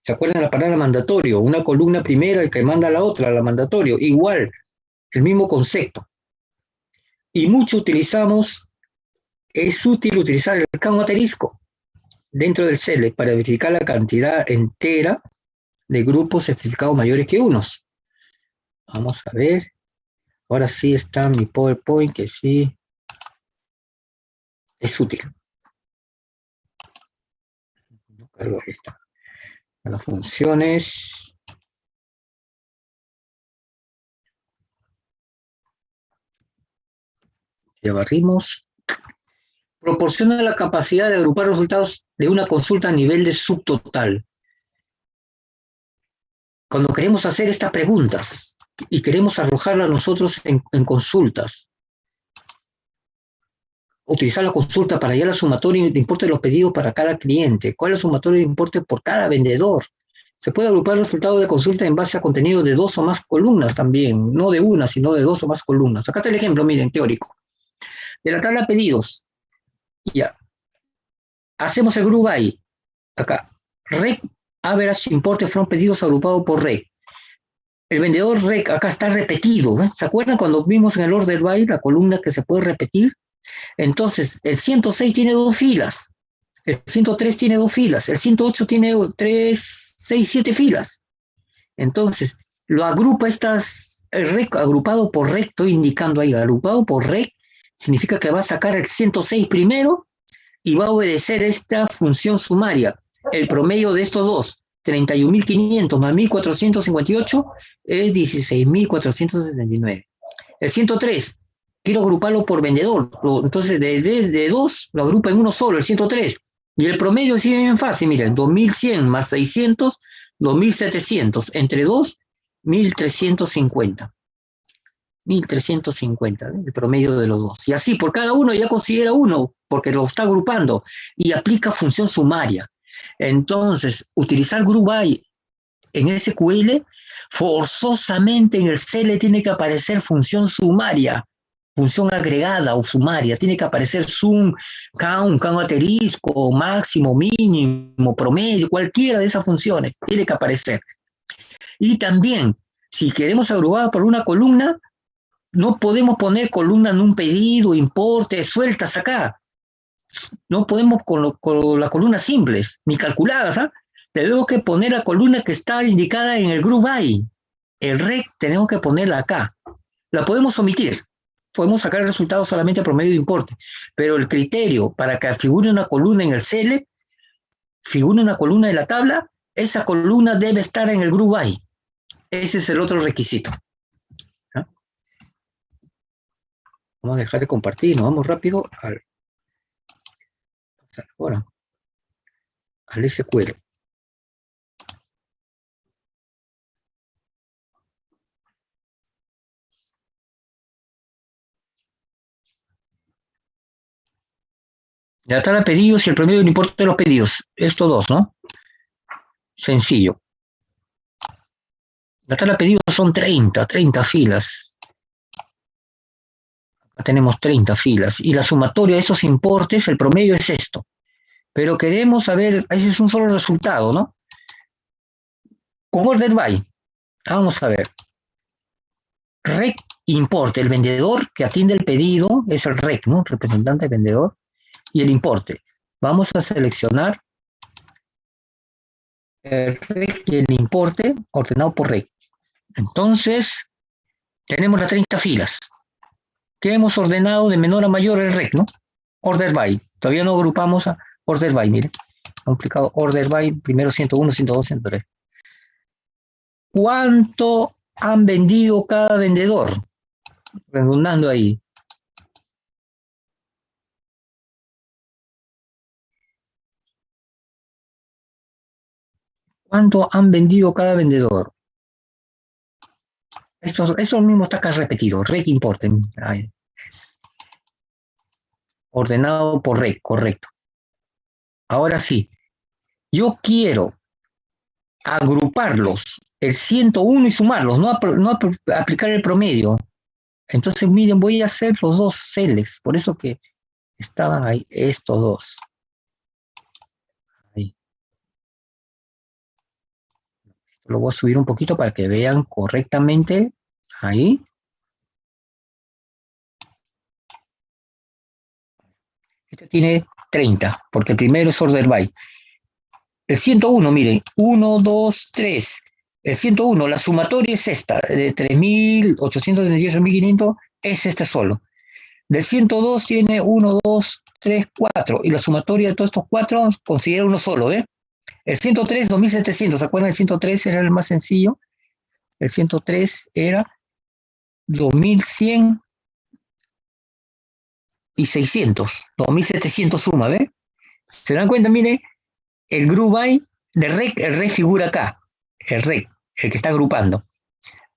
¿Se acuerdan la palabra mandatorio? Una columna primera, el que manda a la otra, la mandatorio. Igual, el mismo concepto. Y mucho utilizamos, es útil utilizar el count asterisco dentro del CELE para verificar la cantidad entera de grupos especificados mayores que unos. Vamos a ver. Ahora sí está mi PowerPoint, que sí es útil. No cargo esta. Las funciones. Ya barrimos. Proporciona la capacidad de agrupar resultados de una consulta a nivel de subtotal. Cuando queremos hacer estas preguntas y queremos arrojarlas nosotros en consultas, utilizar la consulta para hallar la sumatoria de importe de los pedidos para cada cliente, cuál es el sumatorio de importe por cada vendedor. Se puede agrupar el resultado de consulta en base a contenido de 2 o más columnas también, no de una, sino de 2 o más columnas. Acá está el ejemplo, miren, teórico. De la tabla de pedidos, ya. Hacemos el group by. Acá, rec average importe from pedidos agrupado por rec. El vendedor rec acá está repetido, ¿eh? ¿Se acuerdan cuando vimos en el order by la columna que se puede repetir? Entonces, el 106 tiene 2 filas, el 103 tiene 2 filas, el 108 tiene 3, 6, 7 filas. Entonces, lo agrupa el rec agrupado por rec, estoy indicando ahí, agrupado por rec, significa que va a sacar el 106 primero y va a obedecer esta función sumaria. El promedio de estos dos, 31.500 más 1.458, es 16.479. El 103, quiero agruparlo por vendedor. Entonces, de 2 lo agrupa en uno solo, el 103. Y el promedio es bien fácil, miren, 2.100 más 600, 2.700. Entre 2, 1.350. 1350, ¿eh? El promedio de los dos. Y así, por cada uno ya considera uno, porque lo está agrupando, y aplica función sumaria. Entonces, utilizar group by en SQL, forzosamente en el C le tiene que aparecer función sumaria, función agregada o sumaria, tiene que aparecer sum, count asterisco, máximo, mínimo, promedio, cualquiera de esas funciones, tiene que aparecer. Y también, si queremos agrupar por una columna, no podemos poner columna en un pedido, importe, sueltas acá. No podemos con las columnas simples, ni calculadas, ¿ah? Tenemos que poner la columna que está indicada en el group by. El rec tenemos que ponerla acá. La podemos omitir. Podemos sacar el resultado solamente por medio de importe. Pero el criterio para que figure una columna en el select, figure una columna de la tabla, esa columna debe estar en el group by. Ese es el otro requisito. ¿Ah? Vamos a dejar de compartir. Nos vamos rápido al SQL. La tabla de pedidos y el promedio del importe de los pedidos. Estos dos, ¿no? Sencillo. La tabla de pedidos son 30 filas. Acá tenemos 30 filas. Y la sumatoria de estos importes, el promedio es esto. Pero queremos saber, ese es un solo resultado, ¿no? Con order by. Vamos a ver. Rec importe, el vendedor que atiende el pedido es el rec, ¿no? Representante del vendedor. Y el importe. Vamos a seleccionar el rec y el importe ordenado por rec. Entonces, tenemos las 30 filas. ¿Qué hemos ordenado de menor a mayor el rec, no? Order by. Todavía no agrupamos a order by, mire. Complicado. Order by, primero 101, 102, 103. ¿Cuánto han vendido cada vendedor? Redundando ahí. ¿Cuánto han vendido cada vendedor? Eso mismo está acá repetido. Rec importe. Ahí. Ordenado por rec, correcto. Ahora sí. Yo quiero agruparlos, el 101 y sumarlos, no aplicar el promedio. Entonces, miren, voy a hacer los dos selects, por eso que estaban ahí estos dos. Ahí. Esto lo voy a subir un poquito para que vean correctamente. Ahí. Este tiene 30, porque el primero es order by. El 101, miren, 1, 2, 3. El 101, la sumatoria es esta, de 3.838.500, es este solo. Del 102 tiene 1, 2, 3, 4, y la sumatoria de todos estos 4 considera uno solo, ¿eh? El 103, 2.700, ¿se acuerdan? El 103 era el más sencillo. El 103 era 2.100 y 600, 2.700 suma, ¿ve? ¿Se dan cuenta? Mire, el group by de rec, el rec figura acá, el rec, el que está agrupando.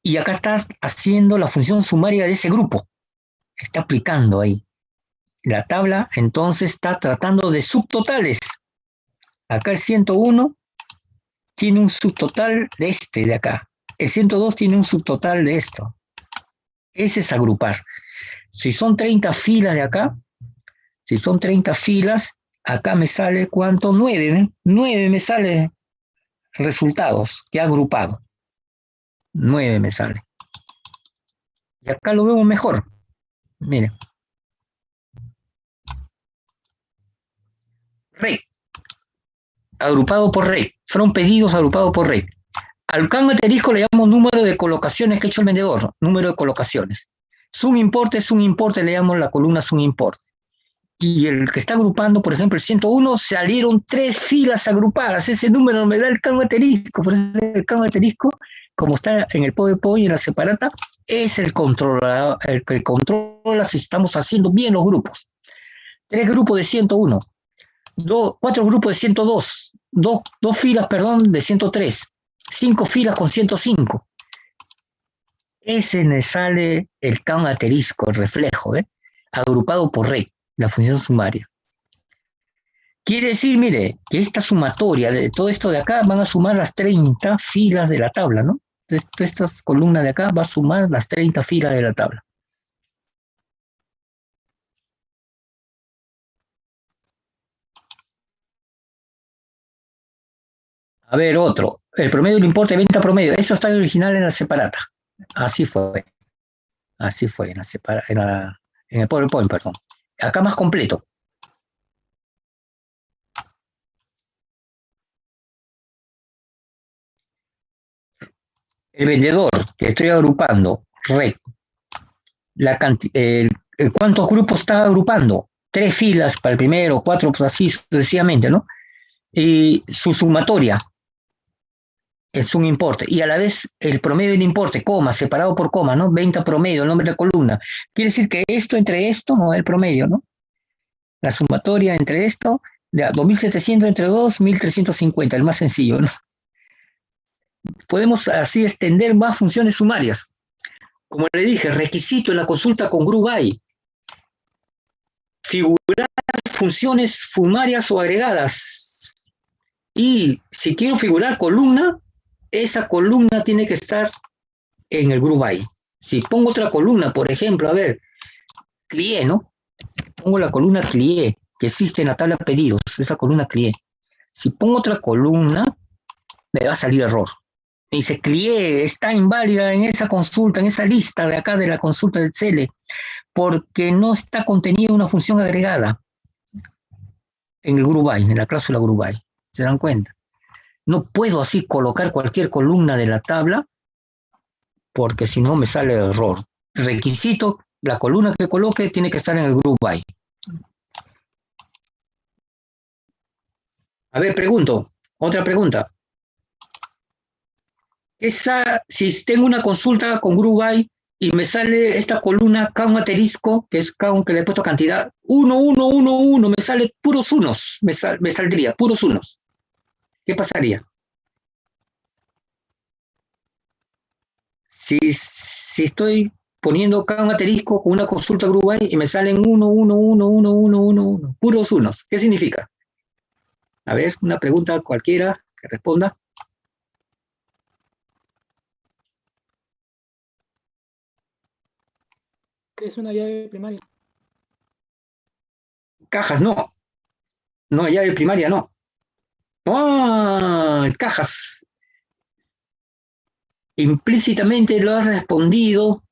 Y acá estás haciendo la función sumaria de ese grupo. Está aplicando ahí. La tabla, entonces, está tratando de subtotales. Acá el 101 tiene un subtotal de este de acá. El 102 tiene un subtotal de esto. Ese es agrupar. Si son 30 filas de acá, si son 30 filas, acá me sale ¿cuánto? 9, ¿eh? 9 me sale resultados que ha agrupado. 9 me sale. Y acá lo vemos mejor. Miren. Rec. Agrupado por rec. Fueron pedidos agrupados por rec. Al campo asterisco le llamamos número de colocaciones que ha hecho el vendedor. Número de colocaciones. Sum importe, le llamamos la columna sum importe. Y el que está agrupando, por ejemplo, el 101, salieron 3 filas agrupadas. Ese número me da el campo asterisco. Por eso el campo asterisco, como está en el PowerPoint y en la separata, es el controlador, el que controla si estamos haciendo bien los grupos. 3 grupos de 101, 4 grupos de 102, 2 filas, perdón, de 103, 5 filas con 105. ese me sale el count asterisco, el reflejo, agrupado por rec, la función sumaria. Quiere decir, mire, que esta sumatoria de todo esto de acá van a sumar las 30 filas de la tabla, ¿no? Entonces, esta columna de acá va a sumar las 30 filas de la tabla. A ver, otro. El promedio del importe de venta promedio. Eso está en original en la separata. Así fue. Así fue en el PowerPoint, perdón. Acá más completo. El vendedor que estoy agrupando, rec, ¿cuántos grupos está agrupando? 3 filas para el primero, 4, pues así sucesivamente, ¿no? Y su sumatoria es un importe. Y a la vez el promedio del importe, coma, separado por coma, ¿no? Venta promedio, el nombre de la columna. Quiere decir que esto entre esto no es el promedio, ¿no? La sumatoria entre esto, de 2.700 entre 2, 1.350, el más sencillo, ¿no? Podemos así extender más funciones sumarias. Como le dije, requisito en la consulta con GRUBY. Figurar funciones sumarias o agregadas. Y si quiero figurar columna, esa columna tiene que estar en el GRUBY. Si pongo otra columna, por ejemplo, a ver, CLIE, ¿no? Pongo la columna CLIE, que existe en la tabla de pedidos, esa columna CLIE. Si pongo otra columna, me va a salir error. Me dice, CLIE está inválida en esa consulta, en esa lista de acá de la consulta del CELE, porque no está contenida una función agregada en el GRUBY, en la cláusula GRUBY. ¿Se dan cuenta? No puedo así colocar cualquier columna de la tabla, porque si no me sale error. Requisito, la columna que coloque tiene que estar en el GRUBY. A ver, pregunto, otra pregunta. Si tengo una consulta con GRUBY y me sale esta columna count asterisco, que es count que le he puesto cantidad, 1, 1, 1, 1, me sale puros unos, me saldría puros unos. ¿Qué pasaría? Si estoy poniendo count asterisco con una consulta GRUBY y me salen 1, 1, 1, 1, 1, 1, 1, puros unos, ¿qué significa? A ver, una pregunta cualquiera que responda. ¿Qué es una llave primaria? Cajas, no. No, llave primaria, no. ¡Ah! Cajas. Implícitamente lo has respondido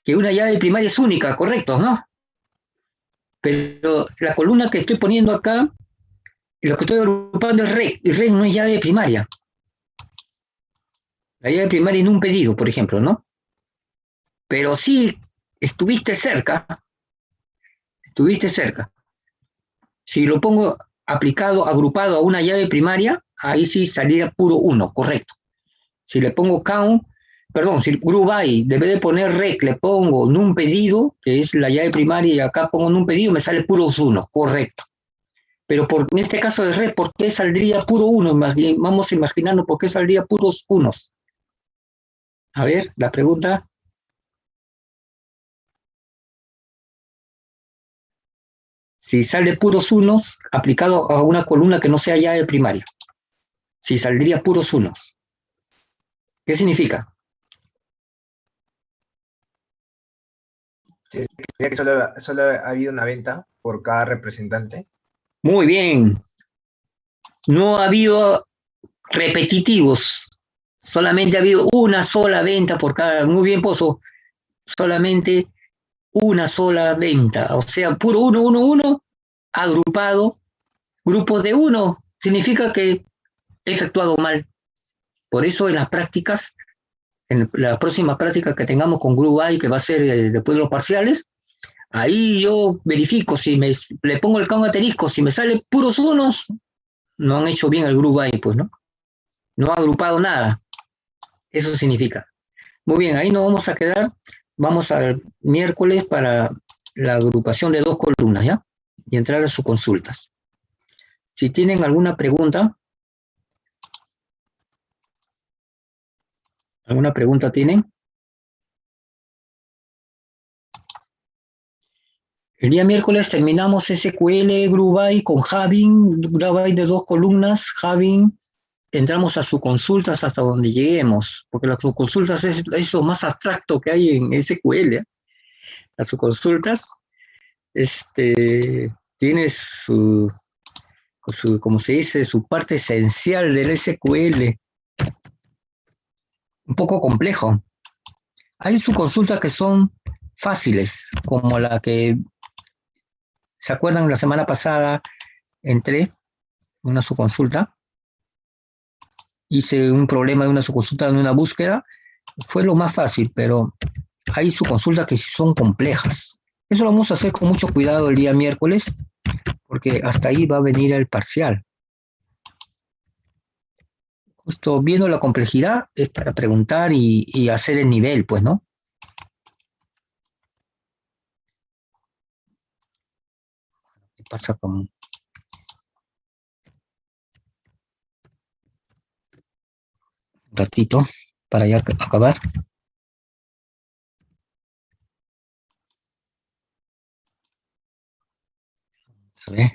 que una llave primaria es única, correcto, ¿no? Pero la columna que estoy poniendo acá, lo que estoy agrupando es rec, y rec no es llave primaria. La llave primaria en un pedido, por ejemplo, ¿no? Pero sí estuviste cerca. Si lo pongo aplicado, agrupado a una llave primaria, ahí sí salía puro 1, correcto. Si le pongo count, perdón, si GRUBY debe de poner rec, le pongo num pedido, que es la llave primaria, y acá pongo num pedido, me sale puros 1, correcto. Pero en este caso de rec, ¿por qué saldría puro 1? Vamos imaginando por qué saldría puros unos. A ver, la pregunta. Si sale puros unos, aplicado a una columna que no sea llave primaria. Si saldría puros unos. ¿Qué significa? Significa que solo ha habido una venta por cada representante. Muy bien. No ha habido repetitivos. Solamente ha habido una sola venta por cada. Muy bien, Pozo. Solamente una sola venta. O sea, puro 1, 1, 1, agrupado. Grupo de 1 significa que he efectuado mal. Por eso en las prácticas, en la próxima práctica que tengamos con GRUBY, que va a ser después de los parciales, ahí yo verifico si le pongo el count asterisco, si me sale puros unos, no han hecho bien el GRUBY, pues, ¿no? No ha agrupado nada. Eso significa. Muy bien, ahí nos vamos a quedar. Vamos al miércoles para la agrupación de 2 columnas, ¿ya? Y entrar a sus consultas. Si tienen alguna pregunta. ¿Alguna pregunta tienen? El día miércoles terminamos SQL, Grubay con Javin, Grubay de 2 columnas, Javin, entramos a sus consultas hasta donde lleguemos, porque las subconsultas es lo más abstracto que hay en SQL, ¿eh? Las subconsultas, tiene como se dice, su parte esencial del SQL, un poco complejo. Hay subconsultas que son fáciles, como la que, ¿se acuerdan? La semana pasada entré en una subconsulta, hice un problema de una subconsulta en una búsqueda, fue lo más fácil, pero hay subconsultas que sí son complejas. Eso lo vamos a hacer con mucho cuidado el día miércoles, porque hasta ahí va a venir el parcial. Justo viendo la complejidad es para preguntar y hacer el nivel, pues, ¿no? ¿Qué pasa con...? Un ratito para ya acabar. A ver.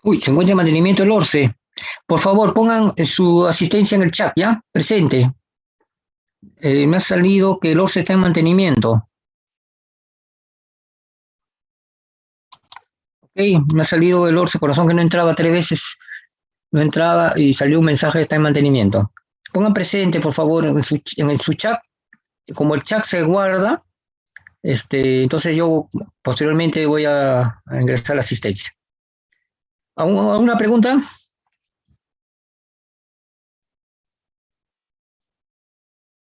Uy, se encuentra en mantenimiento el ORCE. Por favor, pongan su asistencia en el chat, ¿ya? Presente. Me ha salido que el ORCE está en mantenimiento. Ok, me ha salido el ORCE, corazón que no entraba 3 veces. No entraba y salió un mensaje de está en mantenimiento. Pongan presente, por favor, en su chat. Como el chat se guarda, entonces yo posteriormente voy a ingresar a la asistencia. ¿Alguna pregunta?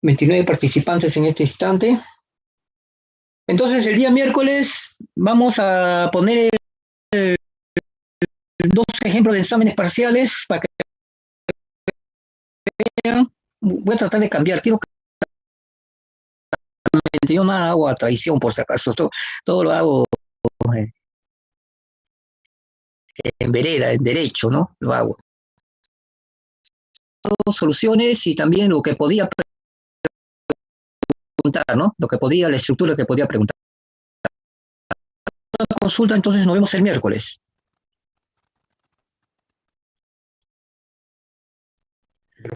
¿29 participantes en este instante? Entonces, el día miércoles vamos a poner 2 ejemplos de exámenes parciales para que vean. Voy a tratar de cambiar. Quiero que yo no hago a traición, por si acaso. Todo lo hago en vereda, en derecho, ¿no? Lo hago. Soluciones y también lo que podía preguntar, ¿no? Lo que podía, la estructura que podía preguntar. Consulta, entonces nos vemos el miércoles.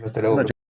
Hasta luego.